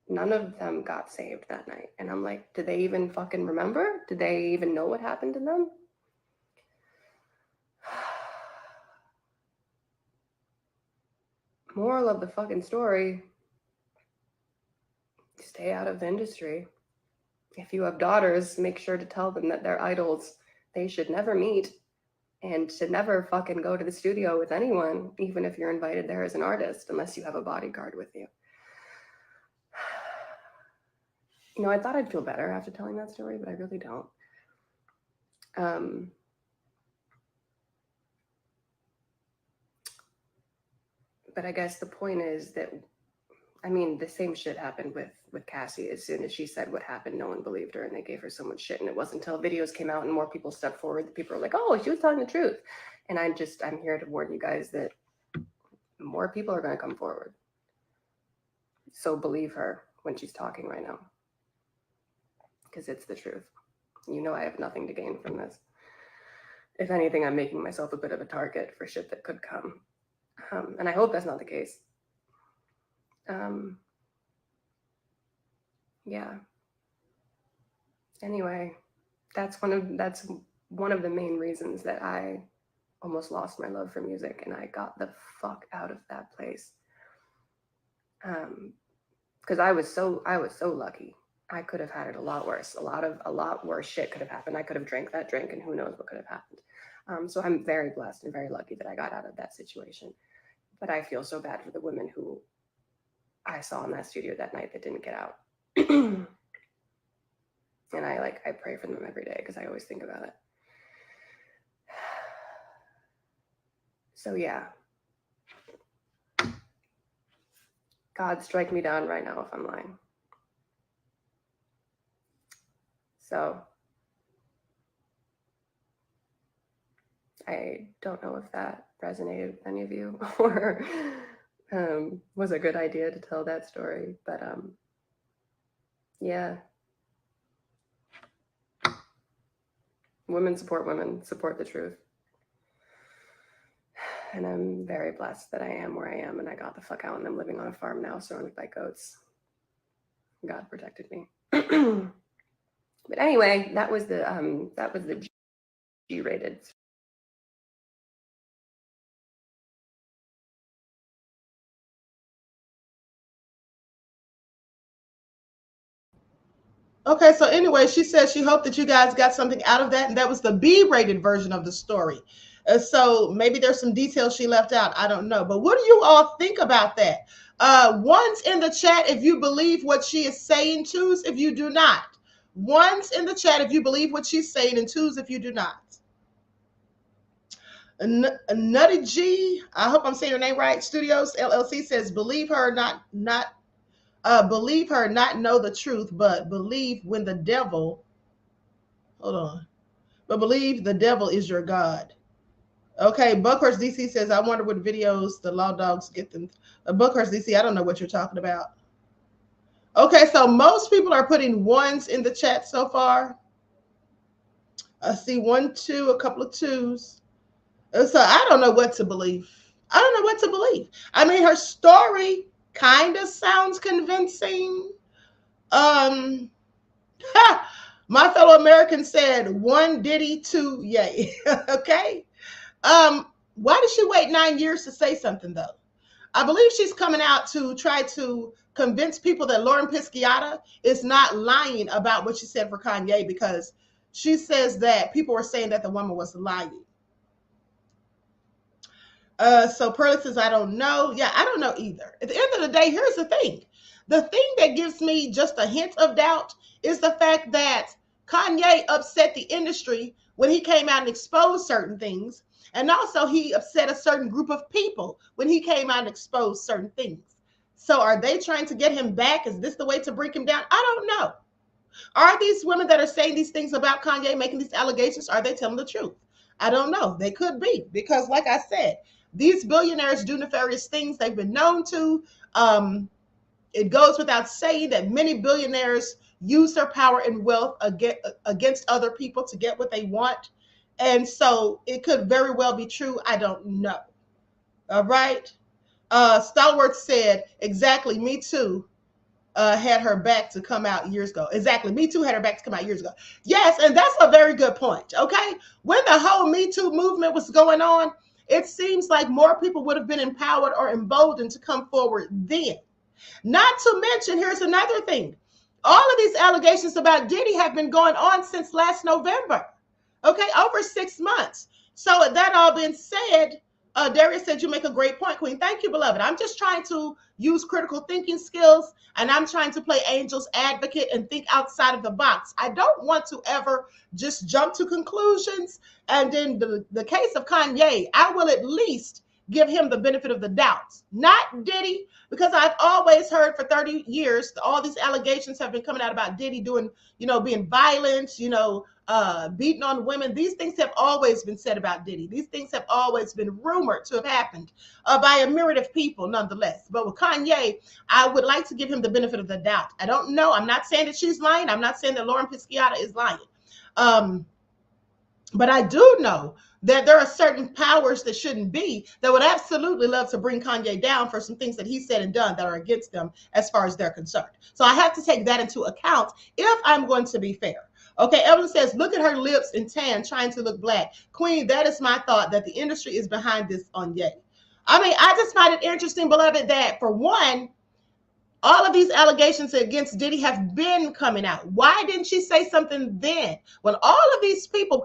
none of them got saved that night. And I'm like, did they even fucking remember? Did they even know what happened to them? Moral of the fucking story, stay out of the industry. If you have daughters, make sure to tell them that they're idols. They should never meet and should never fucking go to the studio with anyone, even if you're invited there as an artist, unless you have a bodyguard with you. You know, I thought I'd feel better after telling that story, but I really don't. But I guess the point is that, I mean, the same shit happened with Cassie. As soon as she said what happened, no one believed her, and they gave her so much shit. And it wasn't until videos came out and more people stepped forward that people were like, oh, she was telling the truth. And I'm here to warn you guys that more people are going to come forward. So believe her when she's talking right now, because it's the truth. You know, I have nothing to gain from this. If anything, I'm making myself a bit of a target for shit that could come. And I hope that's not the case. Yeah. Anyway, that's one of the main reasons that I almost lost my love for music, and I got the fuck out of that place. Because I was so lucky. I could have had it a lot worse. A lot worse shit could have happened. I could have drank that drink, and who knows what could have happened. So I'm very blessed and very lucky that I got out of that situation. But I feel so bad for the women who I saw in that studio that night that didn't get out. And I pray for them every day because I always think about it. So yeah. God, strike me down right now if I'm lying. So I don't know if that resonated with any of you or was a good idea to tell that story, but yeah. Women, support the truth. And I'm very blessed that I am where I am, and I got the fuck out, and I'm living on a farm now surrounded by goats. God protected me. But anyway, that was the G-rated. Okay, so anyway, she said she hoped that you guys got something out of that, and that was the B-rated version of the story. So maybe there's some details she left out. I don't know. But what do you all think about that? One's in the chat if you believe what she is saying, twos if you do not. One's in the chat if you believe what she's saying, and twos if you do not. Nutty G, I hope I'm saying your name right, Studios LLC says, believe her, not believe her, not know the truth, but believe when the devil, but believe the devil is your God. Okay, Buckhurst DC says, I wonder what videos the law dogs get them. Buckhurst DC, I don't know what you're talking about. Okay, so most people are putting ones in the chat so far. I see 1, 2, a couple of twos. So I don't know what to believe. I mean, her story kind of sounds convincing. My fellow American said 1 Diddy, 2 yay. Okay. Why did she wait 9 years to say something though? I believe she's coming out to try to convince people that Lauren Pisciotta is not lying about what she said for Kanye, because she says that people were saying that the woman was lying. So Pearlie says, I don't know. Yeah, I don't know either. At the end of the day, here's the thing. The thing that gives me just a hint of doubt is the fact that Kanye upset the industry when he came out and exposed certain things. And also he upset a certain group of people when he came out and exposed certain things. So are they trying to get him back? Is this the way to break him down? I don't know. Are these women that are saying these things about Kanye, making these allegations, are they telling the truth? I don't know. They could be, because like I said, these billionaires do nefarious things. They've been known to. It goes without saying that many billionaires use their power and wealth against other people to get what they want. And so it could very well be true. I don't know. All right. Stalwart said, exactly, Me Too had her back to come out years ago. Exactly. Me Too had her back to come out years ago. Yes, and that's a very good point. Okay. When the whole Me Too movement was going on, it seems like more people would have been empowered or emboldened to come forward then. Not to mention, here's another thing. All of these allegations about Diddy have been going on since last November. Okay, over 6 months. So that all being said, Darius said, you make a great point, Queen. Thank you, beloved. I'm just trying to use critical thinking skills, and I'm trying to play angel's advocate and think outside of the box. I don't want to ever just jump to conclusions. And in the case of Kanye, I will at least give him the benefit of the doubt. Not Diddy, because I've always heard for 30 years, all these allegations have been coming out about Diddy doing, being violent, beating on women. These things have always been said about Diddy. These things have always been rumored to have happened by a myriad of people, nonetheless. But with Kanye, I would like to give him the benefit of the doubt. I don't know. I'm not saying that she's lying. I'm not saying that Lauren Pisciotta is lying. But I do know that there are certain powers that shouldn't be that would absolutely love to bring Kanye down for some things that he said and done that are against them as far as they're concerned. So I have to take that into account if I'm going to be fair. Okay, Evelyn says, look at her lips and tan trying to look black. Queen, that is my thought, that the industry is behind this on Ye. I mean, I just find it interesting, beloved, that for one, all of these allegations against Diddy have been coming out. Why didn't she say something then? When all of these people,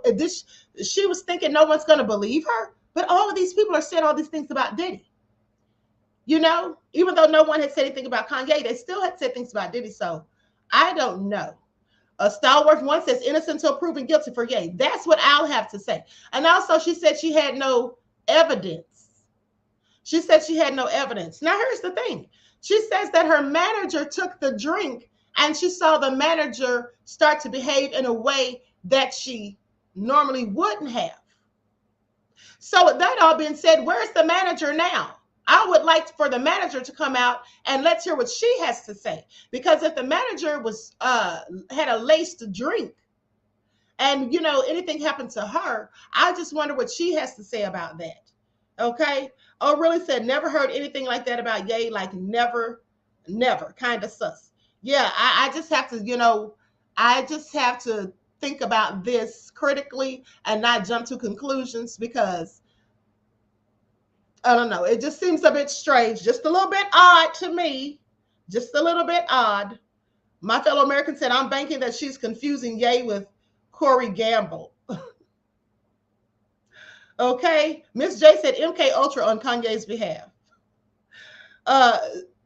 she was thinking no one's going to believe her, but all of these people are saying all these things about Diddy. Even though no one had said anything about Kanye, they still had said things about Diddy. So I don't know. Stalwart one says, innocent until proven guilty for Ye. That's what I'll have to say. And also she said she had no evidence. She said she had no evidence. Now here's the thing. She says that her manager took the drink and she saw the manager start to behave in a way that she normally wouldn't have. So with that all being said, where's the manager now? I would like for the manager to come out and let's hear what she has to say. Because if the manager was had a laced drink and, anything happened to her, I just wonder what she has to say about that. Okay. Oh, really said, never heard anything like that about Ye, like never, kind of sus. Yeah, I just have to, I just have to think about this critically and not jump to conclusions because, I don't know, it just seems a bit strange, just a little bit odd to me, just a little bit odd. My fellow American said, I'm banking that she's confusing Ye with Corey Gamble. Okay, Miss J said MK Ultra on Kanye's behalf.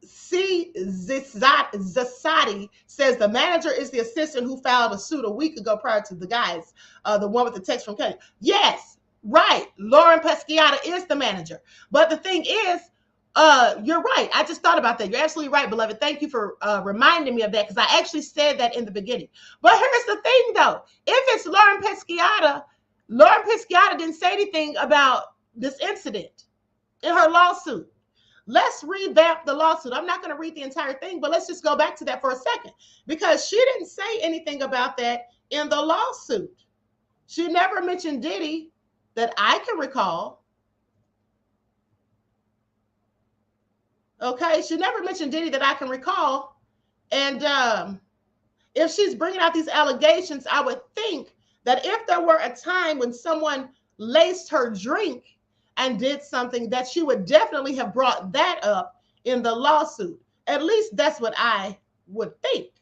C. Zasadi says the manager is the assistant who filed a suit a week ago prior to the guys, the one with the text from Kanye. Yes, right. Lauren Pisciotta is the manager. But the thing is, you're right. I just thought about that. You're absolutely right, beloved. Thank you for reminding me of that because I actually said that in the beginning. But here's the thing, though. If it's Lauren Pisciotta didn't say anything about this incident in her lawsuit. Let's revamp the lawsuit. I'm not going to read the entire thing, but let's just go back to that for a second because she didn't say anything about that in the lawsuit. She never mentioned Diddy that I can recall. Okay, she never mentioned Diddy that I can recall. And if she's bringing out these allegations, I would think that if there were a time when someone laced her drink and did something, that she would definitely have brought that up in the lawsuit. At least that's what I would think.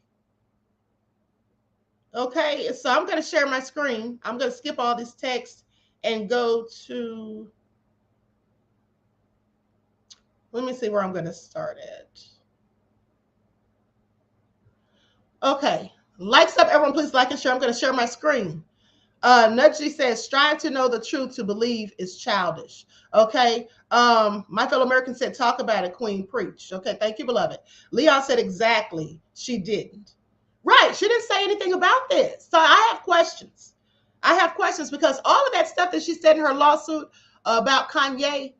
Okay, so I'm going to share my screen. I'm going to skip all this text and go to, let me see where I'm going to start at. Okay, Likes up, everyone. Please like and share. I'm going to share my screen. Nudgy says, strive to know the truth, to believe is childish. Okay. My fellow American said, talk about it, Queen, preach. Okay. Thank you, beloved. Leon said, exactly. She didn't. Right. She didn't say anything about this. So I have questions. I have questions because all of that stuff that she said in her lawsuit about Kanye,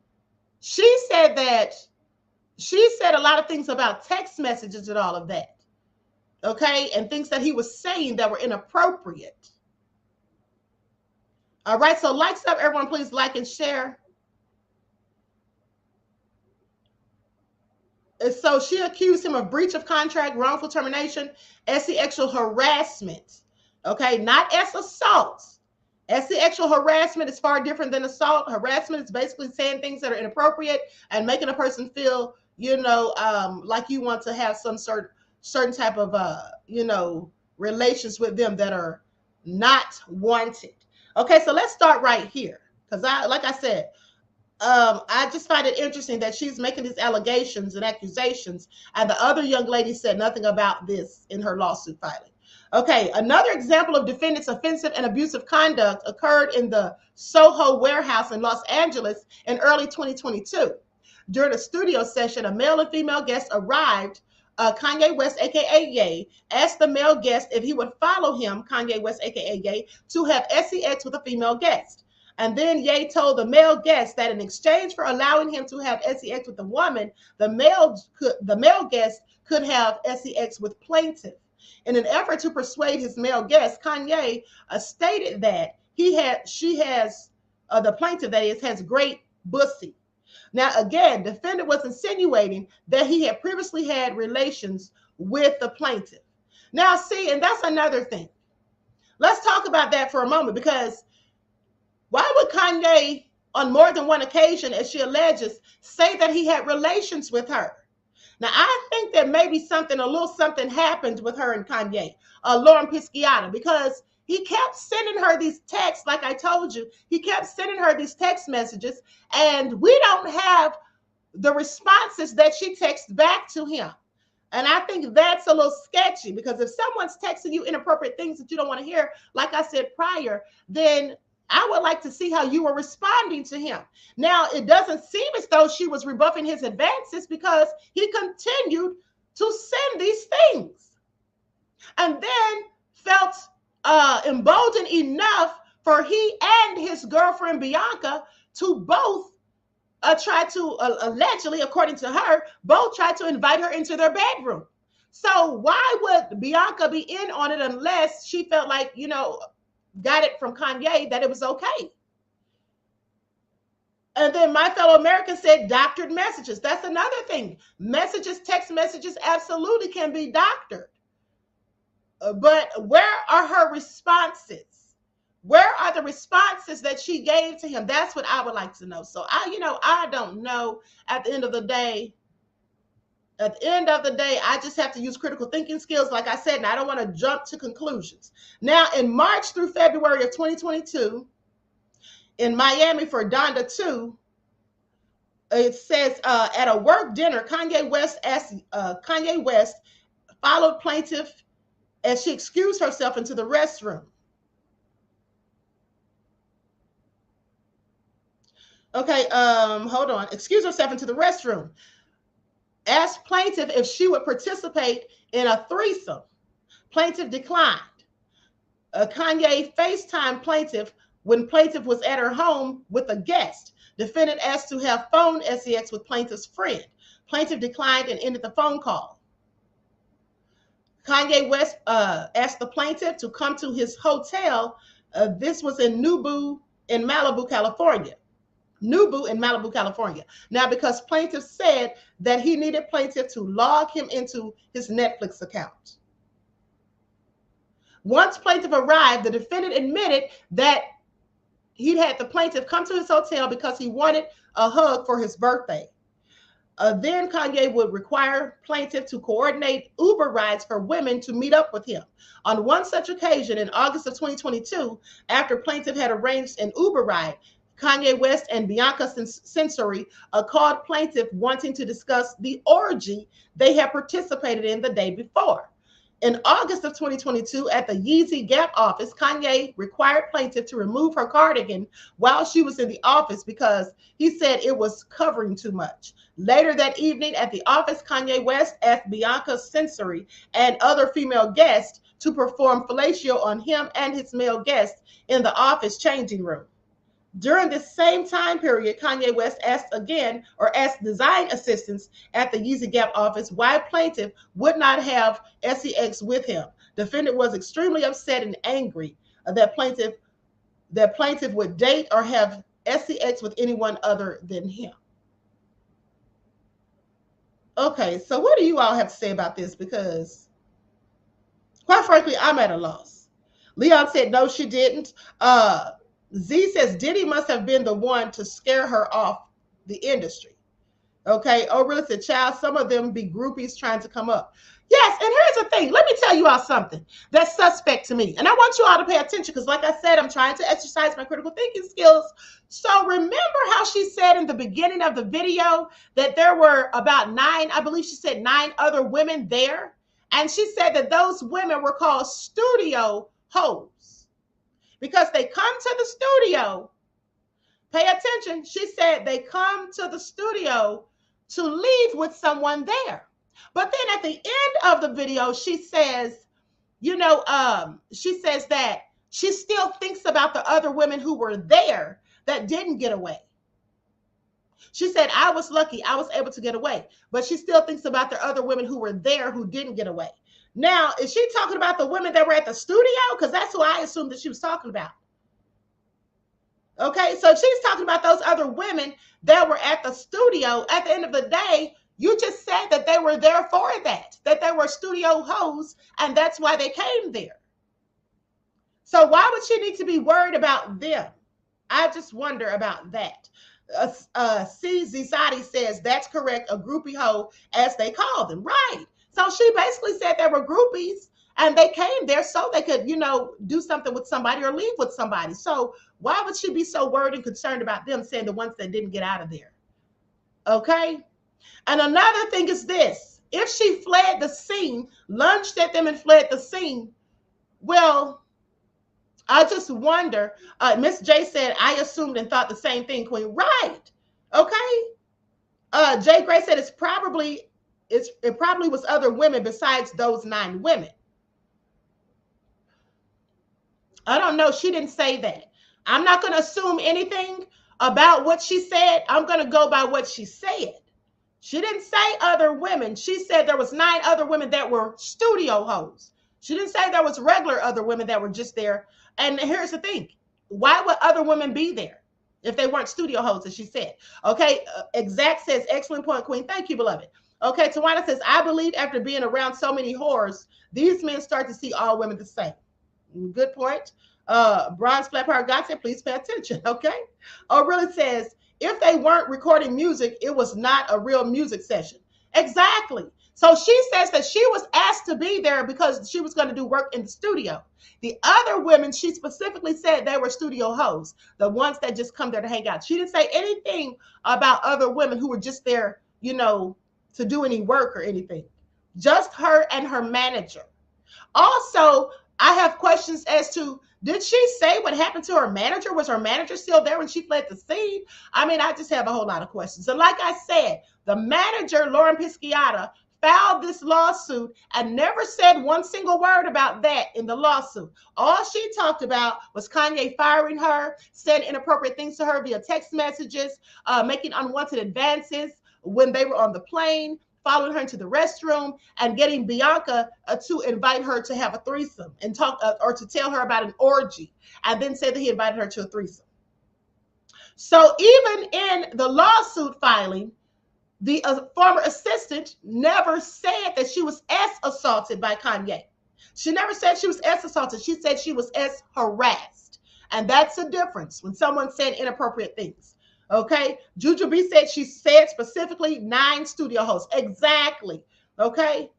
she said a lot of things about text messages and all of that. Okay. And things that he was saying that were inappropriate. All right, so likes up, everyone. Please like and share. And so she accused him of breach of contract, wrongful termination, sexual harassment. Okay, not assault. Sexual harassment is far different than assault. Harassment is basically saying things that are inappropriate and making a person feel, like you want to have some certain type of, relations with them that are not wanted. Okay, so let's start right here because like I said, I just find it interesting that she's making these allegations and accusations, and the other young lady said nothing about this in her lawsuit filing. Okay, another example of defendant's offensive and abusive conduct occurred in the Soho warehouse in Los Angeles in early 2022. During a studio session, a male and female guest arrived. Kanye West, aka Ye, asked the male guest if he would follow him, Kanye West, aka Ye, to have sex with a female guest. And then Ye told the male guest that in exchange for allowing him to have sex with the woman, the male guest could have sex with plaintiff. In an effort to persuade his male guest, Kanye stated that the plaintiff, that is, has great pussy. Now, again, defendant was insinuating that he had previously had relations with the plaintiff. Now, see, and that's another thing. Let's talk about that for a moment, because why would Kanye, on more than one occasion, as she alleges, say that he had relations with her? Now, I think that maybe a little something happened with her and Kanye, Lauren Pisciotta, because he kept sending her these texts, like I told you. He kept sending her these text messages, and we don't have the responses that she texts back to him. And I think that's a little sketchy, because if someone's texting you inappropriate things that you don't want to hear, like I said prior, then I would like to see how you were responding to him. Now, it doesn't seem as though she was rebuffing his advances, because he continued to send these things, and then felt emboldened enough for he and his girlfriend Bianca to both try to allegedly, according to her, both try to invite her into their bedroom. So why would Bianca be in on it unless she felt like, got it from Kanye that it was okay? And then my fellow American said doctored messages. That's another thing. Text messages absolutely can be doctored. But where are her responses? Where are the responses that she gave to him? That's what I would like to know. So I don't know. At the end of the day, I just have to use critical thinking skills, like I said, and I don't want to jump to conclusions. Now, in March through February of 2022, in Miami for Donda 2, it says at a work dinner, Kanye West followed plaintiff as she excused herself into the restroom. Okay, hold on. Excuse herself into the restroom. Asked plaintiff if she would participate in a threesome. Plaintiff declined. Kanye FaceTime plaintiff when plaintiff was at her home with a guest. Defendant asked to have phone sex with plaintiff's friend. Plaintiff declined and ended the phone call. Kanye West asked the plaintiff to come to his hotel. This was in Nubu in Malibu, California. Now, because plaintiff said that he needed plaintiff to log him into his Netflix account. Once plaintiff arrived, the defendant admitted that he'd had the plaintiff come to his hotel because he wanted a hug for his birthday. Then Kanye would require plaintiff to coordinate Uber rides for women to meet up with him. On one such occasion in August of 2022, after plaintiff had arranged an Uber ride, Kanye West and Bianca Censori called plaintiff wanting to discuss the orgy they had participated in the day before. In August of 2022, at the Yeezy Gap office, Kanye required plaintiff to remove her cardigan while she was in the office because he said it was covering too much. Later that evening at the office, Kanye West asked Bianca Censori and other female guests to perform fellatio on him and his male guests in the office changing room. During this same time period, Kanye West asked design assistants at the Yeezy Gap office why plaintiff would not have sex with him. Defendant was extremely upset and angry that plaintiff would date or have sex with anyone other than him. Okay, so what do you all have to say about this? Because quite frankly, I'm at a loss. Leon said, no, she didn't. Z says Diddy must have been the one to scare her off the industry. Okay. Oh, really? Said, child, some of them be groupies trying to come up. Yes. And here's the thing. Let me tell you all something that's suspect to me. And I want you all to pay attention because, like I said, I'm trying to exercise my critical thinking skills. So remember how she said in the beginning of the video that there were about 9, I believe she said 9 other women there. And she said that those women were called studio hoes. Because they come to the studio, pay attention, she said they come to the studio to leave with someone there. But then at the end of the video, she says, she says that she still thinks about the other women who were there that didn't get away. She said, I was lucky, I was able to get away. But she still thinks about the other women who were there who didn't get away. Now, is she talking about the women that were at the studio? Because that's who I assumed that she was talking about. Okay, so if she's talking about those other women that were at the studio, at the end of the day, you just said that they were there for that they were studio hoes, and that's why they came there. So why would she need to be worried about them? I just wonder about that. C. Zisadi says, that's correct, a groupie hoe, as they call them. Right. So she basically said there were groupies and they came there so they could, do something with somebody or leave with somebody. So why would she be so worried and concerned about them saying the ones that didn't get out of there? Okay. And another thing is this. If she fled the scene, lunged at them and fled the scene, well, I just wonder. Miss J said, I assumed and thought the same thing, Queen. Right. Okay. Jay Gray said it probably was other women besides those 9 women. I don't know. She didn't say that. I'm not going to assume anything about what she said. I'm going to go by what she said. She didn't say other women. She said there was 9 other women that were studio hoes. She didn't say there was regular other women that were just there. And here's the thing. Why would other women be there if they weren't studio hoes, as she said? Okay. Exact says, excellent point, Queen. Thank you, beloved. Okay. Tawana says, I believe after being around so many whores, these men start to see all women the same. Good point. Bronze Flat Power God said, please pay attention. Okay. Really says, if they weren't recording music, it was not a real music session. Exactly. So she says that she was asked to be there because she was going to do work in the studio. The other women, she specifically said they were studio hoes, the ones that just come there to hang out. She didn't say anything about other women who were just there, to do any work or anything. Just her and her manager. Also, I have questions as to, did she say what happened to her manager? Was her manager still there when she fled the scene? I mean, I just have a whole lot of questions. And like I said, the manager, Lauren Pisciotta, filed this lawsuit and never said one single word about that in the lawsuit. All she talked about was Kanye firing her, saying inappropriate things to her via text messages, making unwanted advances when they were on the plane, following her into the restroom, and getting Bianca to invite her to have a threesome and talk or to tell her about an orgy, and then say that he invited her to a threesome. So even in the lawsuit filing, the former assistant never said that she was assaulted by Kanye. She never said she was assaulted. She said she was harassed. And that's a difference when someone's saying inappropriate things. Okay. Juju B said she said specifically 9 studio hosts. Exactly. Okay.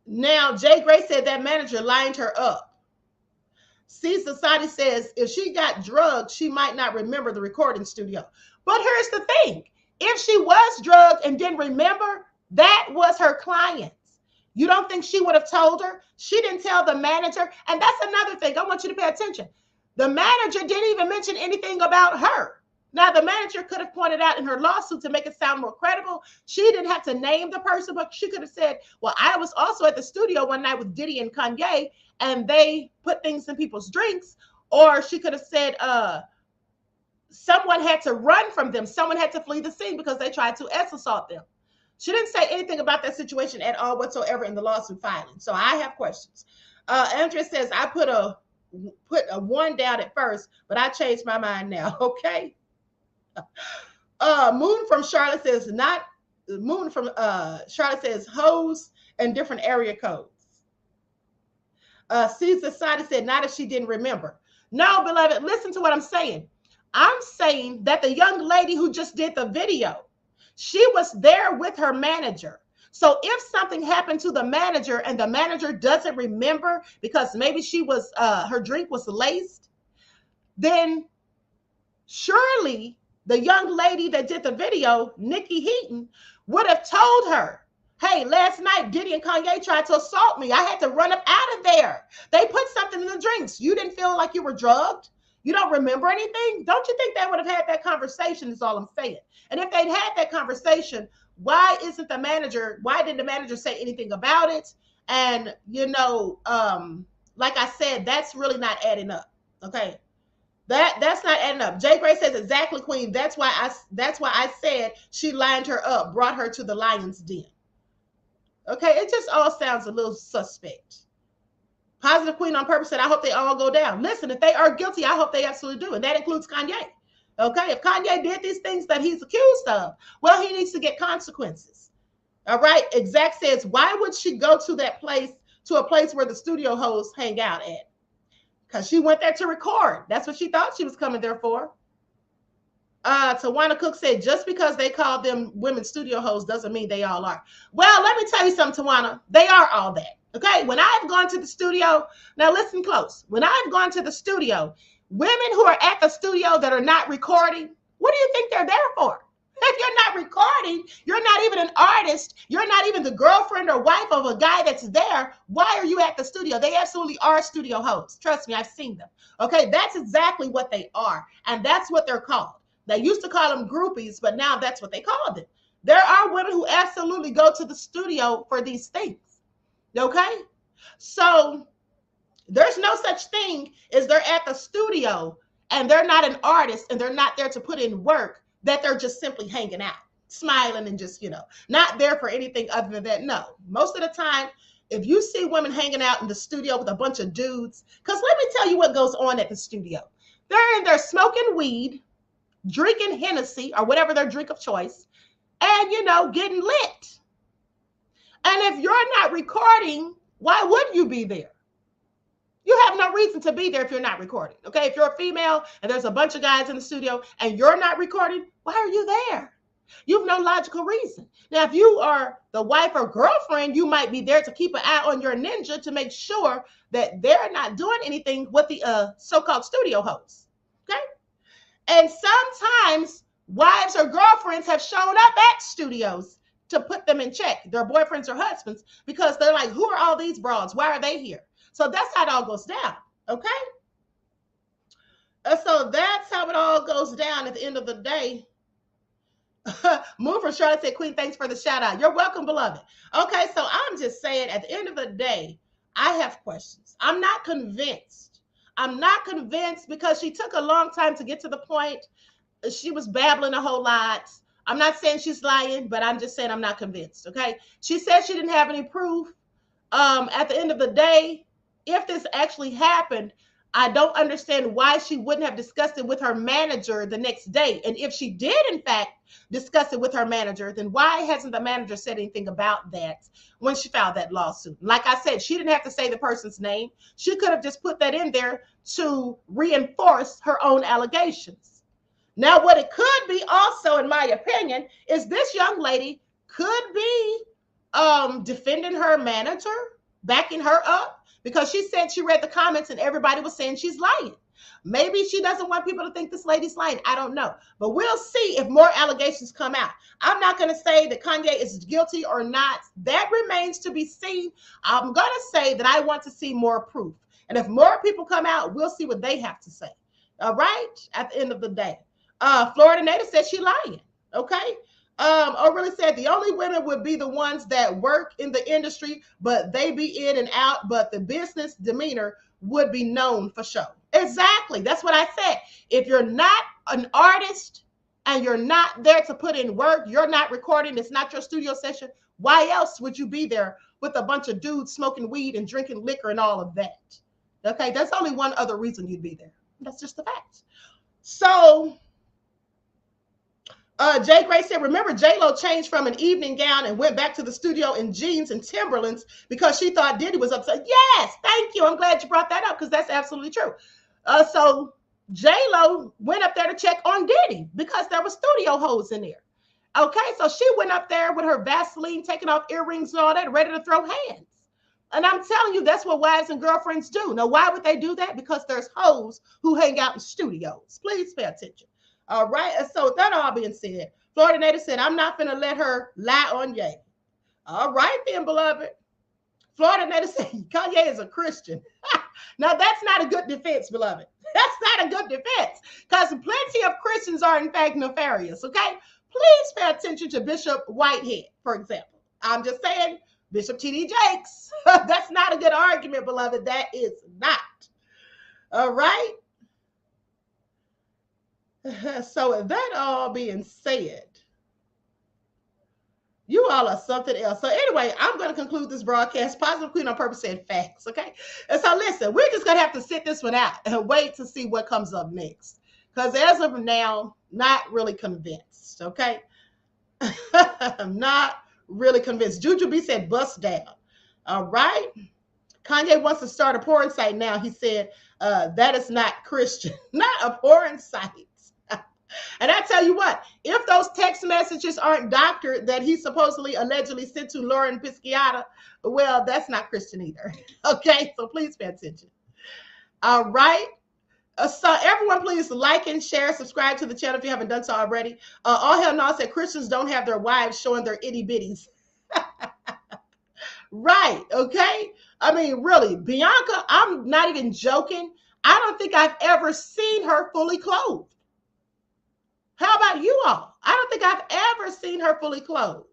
Now, Jay Gray said that manager lined her up. C Society says if she got drugged, she might not remember the recording studio. But here's the thing. If she was drugged and didn't remember, that was her clients. You don't think she would have told her? She didn't tell the manager. And that's another thing. I want you to pay attention. The manager didn't even mention anything about her. Now, the manager could have pointed out in her lawsuit to make it sound more credible. She didn't have to name the person, but she could have said, well, I was also at the studio one night with Diddy and Kanye, and they put things in people's drinks. Or she could have said, someone had to run from them. Someone had to flee the scene because they tried to assault them. She didn't say anything about that situation at all whatsoever in the lawsuit filing. So I have questions. Andrea says, I put a 1 down at first, but I changed my mind now. Okay. Moon from Charlotte says, Charlotte says hoes and different area codes. Caesar Sada said, not if she didn't remember. No, beloved, listen to what I'm saying. I'm saying that the young lady who just did the video, she was there with her manager. So if something happened to the manager and the manager doesn't remember because maybe she was, her drink was laced, then surely the young lady that did the video, Niykee Heaton, would have told her, hey, last night Diddy and Kanye tried to assault me. I had to run up out of there. They put something in the drinks. You didn't feel like you were drugged? You don't remember anything? Don't you think they would have had that conversation is all I'm saying. And if they'd had that conversation, why didn't the manager say anything about it? And, you know, like I said, that's really not adding up. Okay. That's not adding up. Jay Gray says, exactly, Queen. That's why I said she lined her up, brought her to the lion's den. Okay. It just all sounds a little suspect. Positive Queen on Purpose said, I hope they all go down. Listen, if they are guilty, I hope they absolutely do. And that includes Kanye. Okay. If Kanye did these things that he's accused of, well, he needs to get consequences. All right. Exact says, why would she go to that place, to a place where the studio hosts hang out at? Because she went there to record. That's what she thought she was coming there for. Tawana Cook said, just because they call them women studio hosts doesn't mean they all are. Well, let me tell you something, Tawana. They are all that. Okay. When I've gone to the studio, now listen close. When I've gone to the studio, women who are at the studio that are not recording, what do you think they're there for? If you're not recording, you're not even an artist, you're not even the girlfriend or wife of a guy that's there, why are you at the studio? They absolutely are studio hosts. Trust me, I've seen them. Okay, that's exactly what they are. And that's what they're called. They used to call them groupies, but now that's what they call them. There are women who absolutely go to the studio for these things. Okay? So there's no such thing as they're at the studio and they're not an artist and they're not there to put in work, that they're just simply hanging out, smiling and just, you know, not there for anything other than that. No, most of the time, if you see women hanging out in the studio with a bunch of dudes, because let me tell you what goes on at the studio. They're in there smoking weed, drinking Hennessy or whatever their drink of choice, and, you know, getting lit. And if you're not recording, why would you be there? You have no reason to be there if you're not recording. Okay. If you're a female and there's a bunch of guys in the studio and you're not recording, why are you there? You have no logical reason. Now, if you are the wife or girlfriend, you might be there to keep an eye on your ninja to make sure that they're not doing anything with the so-called studio hosts. Okay. And sometimes wives or girlfriends have shown up at studios to put them in check, their boyfriends or husbands, because they're like, who are all these broads? Why are they here? So that's how it all goes down, okay? So that's how it all goes down at the end of the day. Moon from Charlotte said, Queen, thanks for the shout out. You're welcome, beloved. Okay, so I'm just saying at the end of the day, I have questions. I'm not convinced. I'm not convinced because she took a long time to get to the point. She was babbling a whole lot. I'm not saying she's lying, but I'm just saying I'm not convinced, okay? She said she didn't have any proof. At the end of the day, if this actually happened, I don't understand why she wouldn't have discussed it with her manager the next day. And if she did, in fact, discuss it with her manager, then why hasn't the manager said anything about that when she filed that lawsuit? Like I said, she didn't have to say the person's name. She could have just put that in there to reinforce her own allegations. Now, what it could be also, in my opinion, is this young lady could be defending her manager, backing her up, because she said she read the comments and everybody was saying she's lying. Maybe she doesn't want people to think this lady's lying. I don't know. But we'll see if more allegations come out. I'm not going to say that Kanye is guilty or not. That remains to be seen. I'm going to say that I want to see more proof. And if more people come out, we'll see what they have to say. All right? At the end of the day. Florida native said she lying. Okay? Really said the only women would be the ones that work in the industry, but they be in and out, but the business demeanor would be known for show. Exactly. That's what I said. If you're not an artist and you're not there to put in work, you're not recording, it's not your studio session, why else would you be there with a bunch of dudes smoking weed and drinking liquor and all of that? Okay, that's only one other reason you'd be there. That's just the fact. So Jay Gray said, remember J-Lo changed from an evening gown and went back to the studio in jeans and Timberlands because she thought Diddy was upset. Yes, thank you. I'm glad you brought that up because that's absolutely true. So J-Lo went up there to check on Diddy because there were studio hoes in there. Okay, so she went up there with her Vaseline, taking off earrings and all that, ready to throw hands. And I'm telling you, that's what wives and girlfriends do. Now, why would they do that? Because there's hoes who hang out in studios. Please pay attention. All right. And so with that all being said, Florida native said, I'm not going to let her lie on Ye. All right, then, beloved. Florida native said, Kanye is a Christian. Now, that's not a good defense, beloved. That's not a good defense because plenty of Christians are, in fact, nefarious. Okay. Please pay attention to Bishop Whitehead, for example. I'm just saying, Bishop T.D. Jakes. That's not a good argument, beloved. That is not. All right. So with that all being said, you all are something else. So anyway, I'm going to conclude this broadcast. Positive Queen on purpose said facts, okay? And so listen, we're just going to have to sit this one out and wait to see what comes up next. Because as of now, not really convinced, okay? I'm not really convinced. Juju B said bust down. All right. Kanye wants to start a porn site now. He said that is not Christian. Not a porn site. And I tell you what, if those text messages aren't doctored that he supposedly allegedly sent to Lauren Pisciotta, well, that's not Christian either. Okay, so please pay attention. All right. So everyone, please like and share, subscribe to the channel if you haven't done so already. All Hell No said Christians don't have their wives showing their itty bitties. Right, okay? I mean, really, Bianca, I'm not even joking. I don't think I've ever seen her fully clothed. How about you all? I don't think I've ever seen her fully clothed.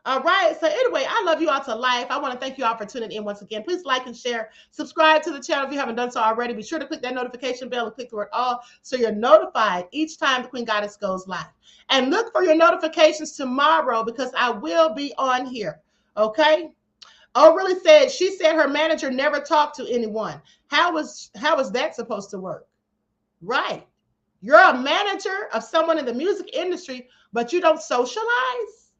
All right. So anyway, I love you all to life. I want to thank you all for tuning in once again. Please like and share. Subscribe to the channel if you haven't done so already. Be sure to click that notification bell and click through it all so you're notified each time the Queen Goddess goes live. And look for your notifications tomorrow because I will be on here. Okay. Really said, she said her manager never talked to anyone. How was that supposed to work? Right. You're a manager of someone in the music industry, but you don't socialize?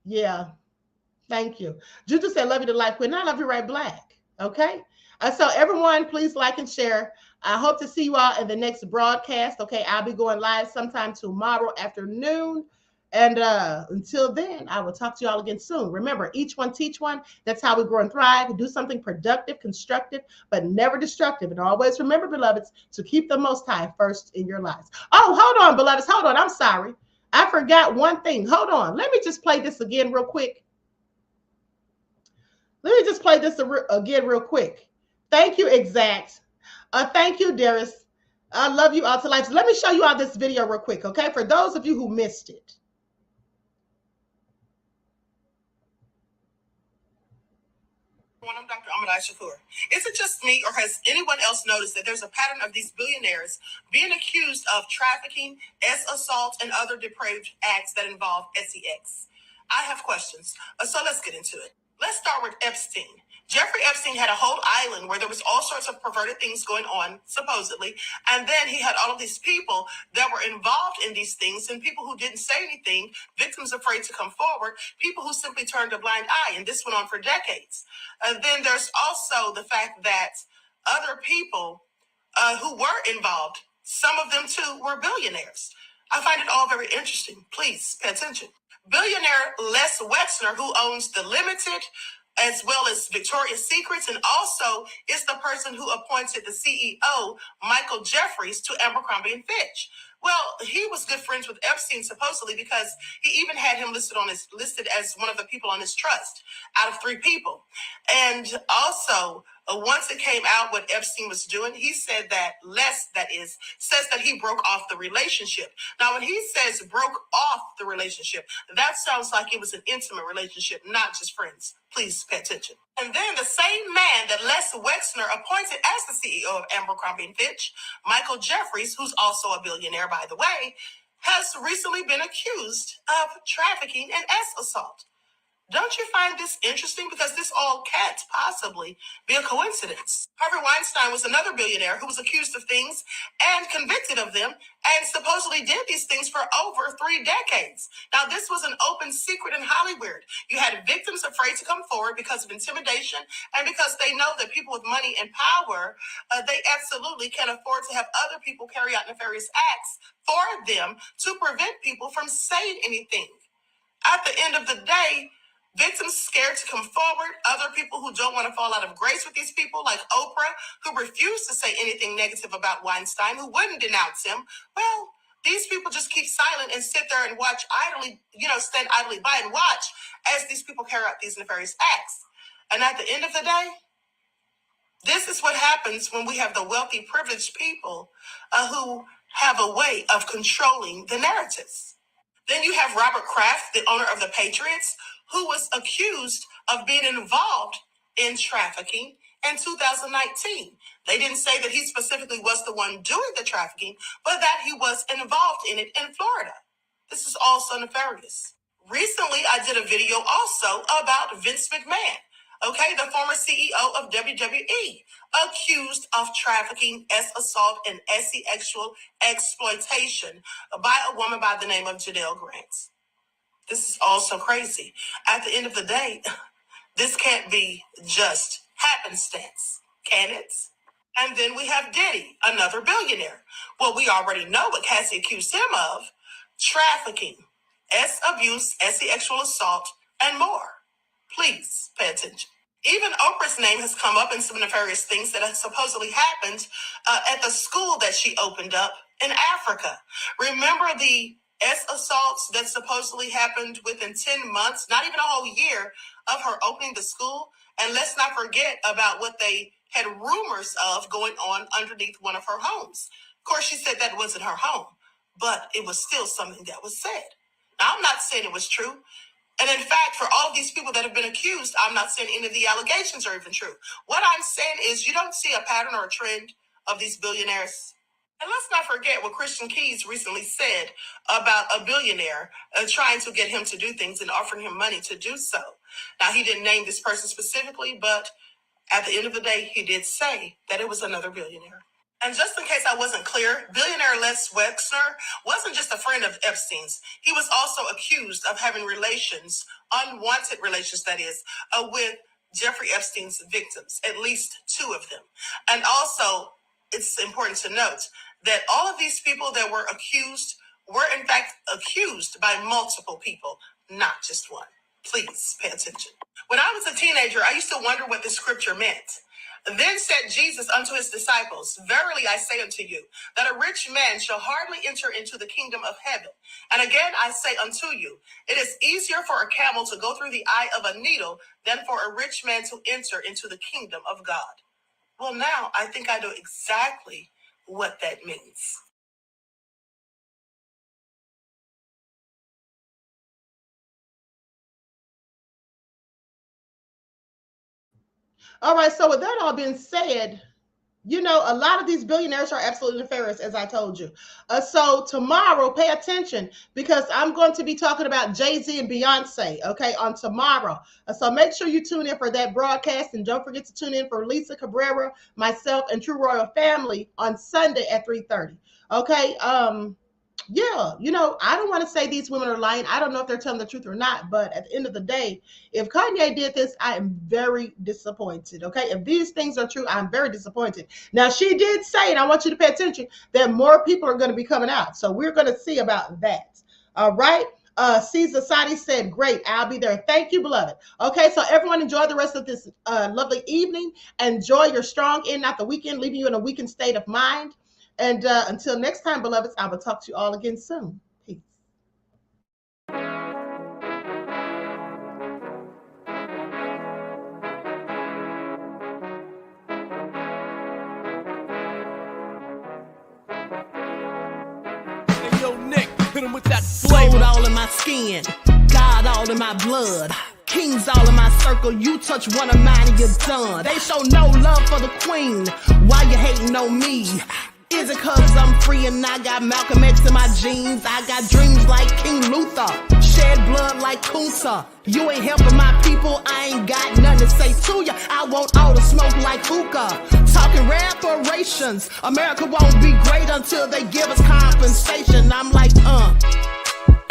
Yeah. Thank you. Juju said, love you to life, Queen. I love you right black. Okay. So everyone, please like and share. I hope to see you all in the next broadcast. Okay. I'll be going live sometime tomorrow afternoon. And until then, I will talk to you all again soon. Remember, each one teach one. That's how we grow and thrive. Do something productive, constructive, but never destructive. And always remember, beloveds, to keep the Most High first in your lives. Oh, hold on, beloveds. Hold on. I'm sorry. I forgot one thing. Hold on. Let me just play this again real quick. Again real quick. Thank you, Exact. Thank you, Darius. I love you all to life. So let me show you all this video real quick, okay? For those of you who missed it. I'm Dr. Ahmadiyyah Shakur. Is it just me, or has anyone else noticed that there's a pattern of these billionaires being accused of trafficking, assault, and other depraved acts that involve sex? I have questions, so let's get into it. Let's start with Epstein. Jeffrey Epstein had a whole island where there was all sorts of perverted things going on, supposedly, and then he had all of these people that were involved in these things, and people who didn't say anything, victims afraid to come forward, people who simply turned a blind eye, and this went on for decades. And then there's also the fact that other people who were involved, some of them too were billionaires. I find it all very interesting. Please pay attention. Billionaire Les Wexner, who owns the Limited as well as Victoria's Secrets, and also is the person who appointed the CEO, Michael Jeffries, to Abercrombie and Fitch. Well, he was good friends with Epstein supposedly because he even had him listed as one of the people on his trust out of 3 people. And also, once it came out what Epstein was doing, he said that says that he broke off the relationship. Now, when he says broke off the relationship, that sounds like it was an intimate relationship, not just friends. Please pay attention. And then the same man that Les Wexner appointed as the CEO of Abercrombie and Fitch, Michael Jeffries, who's also a billionaire, by the way, has recently been accused of trafficking and assault. Don't you find this interesting? Because this all can't possibly be a coincidence. Harvey Weinstein was another billionaire who was accused of things and convicted of them and supposedly did these things for over 3 decades. Now, this was an open secret in Hollywood. You had victims afraid to come forward because of intimidation and because they know that people with money and power, they absolutely can afford to have other people carry out nefarious acts for them to prevent people from saying anything. At the end of the day, victims scared to come forward, other people who don't want to fall out of grace with these people, like Oprah, who refused to say anything negative about Weinstein, who wouldn't denounce him. Well, these people just keep silent and sit there and watch idly, stand idly by and watch as these people carry out these nefarious acts. And at the end of the day, this is what happens when we have the wealthy, privileged people who have a way of controlling the narratives. Then you have Robert Kraft, the owner of the Patriots, who was accused of being involved in trafficking in 2019. They didn't say that he specifically was the one doing the trafficking, but that he was involved in it in Florida. This is also nefarious. Recently, I did a video also about Vince McMahon, the former CEO of WWE, accused of trafficking, assault, and sexual exploitation by a woman by the name of Janelle Grant. This is also crazy. At the end of the day, this can't be just happenstance, can it? And then we have Diddy, another billionaire. Well, we already know what Cassie accused him of: trafficking, abuse, sexual assault, and more. Please pay attention. Even Oprah's name has come up in some nefarious things that have supposedly happened at the school that she opened up in Africa. Remember the assaults that supposedly happened within 10 months, not even a whole year, of her opening the school? And let's not forget about what they had rumors of going on underneath one of her homes. Of course, she said that wasn't her home, but it was still something that was said. Now, I'm not saying it was true. And in fact, for all of these people that have been accused, I'm not saying any of the allegations are even true. What I'm saying is you don't see a pattern or a trend of these billionaires. And let's not forget what Christian Keys recently said about a billionaire trying to get him to do things and offering him money to do so. Now, he didn't name this person specifically, but at the end of the day, he did say that it was another billionaire. And just in case I wasn't clear, billionaire Les Wexner wasn't just a friend of Epstein's. He was also accused of having relations, unwanted relations, that is, with Jeffrey Epstein's victims, at least 2 of them. And also, it's important to note that all of these people that were accused were in fact accused by multiple people, not just one. Please pay attention. When I was a teenager, I used to wonder what this scripture meant. Then said Jesus unto his disciples, verily I say unto you, that a rich man shall hardly enter into the kingdom of heaven. And again I say unto you, it is easier for a camel to go through the eye of a needle than for a rich man to enter into the kingdom of God. Well, now I think I know exactly what that means. All right, so with that all being said, a lot of these billionaires are absolutely nefarious, as I told you. So tomorrow, pay attention, because I'm going to be talking about Jay-Z and Beyonce, on tomorrow. So make sure you tune in for that broadcast, and don't forget to tune in for Lisa Cabrera, myself, and True Royal Family on Sunday at 3:30. Okay, I don't want to say these women are lying. I don't know if they're telling the truth or not, but at the end of the day, if Kanye did this, I am very disappointed, If these things are true, I'm very disappointed. Now, she did say, and I want you to pay attention, that more people are going to be coming out. So we're going to see about that. All right. Caesar Sadi said, great, I'll be there. Thank you, beloved. Okay, so everyone enjoy the rest of this lovely evening. Enjoy your strong end, not the weekend, leaving you in a weakened state of mind. And until next time, beloveds, I will talk to you all again soon. Peace. Yo, Nick, hit him with that flavor. Gold all in my skin, God all in my blood. Kings all in my circle, you touch one of mine and you're done. They show no love for the queen, why you hating on me? Is it cause I'm free and I got Malcolm X in my jeans? I got dreams like King Luther, shed blood like Kunsa. You ain't helping my people, I ain't got nothing to say to ya. I want all the smoke like hookah. Talking reparations, America won't be great until they give us compensation. I'm like,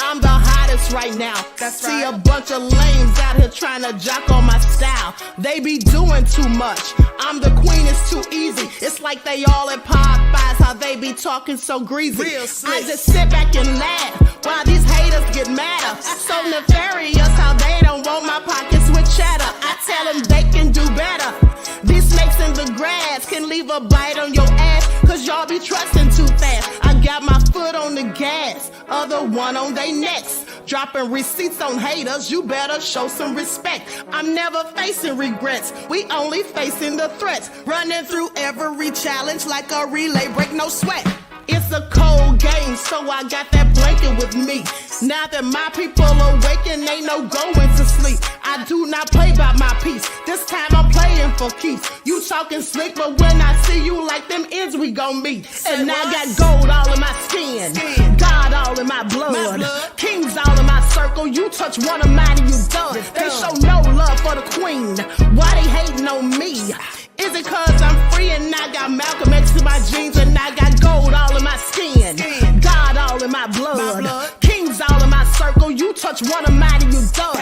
I'm the hottest right now. That's See right. A bunch of lames out here trying to jock on my style. They be doing too much. I'm the queen, it's too easy. It's like they all at Popeyes, how they be talking so greasy. I just sit back and laugh while these haters get madder. So nefarious how they don't want my pockets with cheddar. I tell them they can do better. These snakes in the grass can leave a bite on your ass, cause y'all be trusting too fast. I got my foot on the gas, other one on they necks. Dropping receipts on haters, you better show some respect. I'm never facing regrets, we only facing the threats. Running through every challenge like a relay, break no sweat. It's a cold game, so I got that blanket with me. Now that my people awaken, ain't no going to sleep. I do not play by my piece, this time I'm playing for keeps. You talking slick, but when I see you like them ends, we gon' meet. And I got gold all in my skin, God all in my blood. Kings all in my circle, you touch one of mine and you done. They show no love for the queen, why they hating on me? Is it cause I'm free and I got Malcolm X in my jeans and I got gold all in my skin, God all in my blood. Kings all in my circle, you touch one of mine and you done.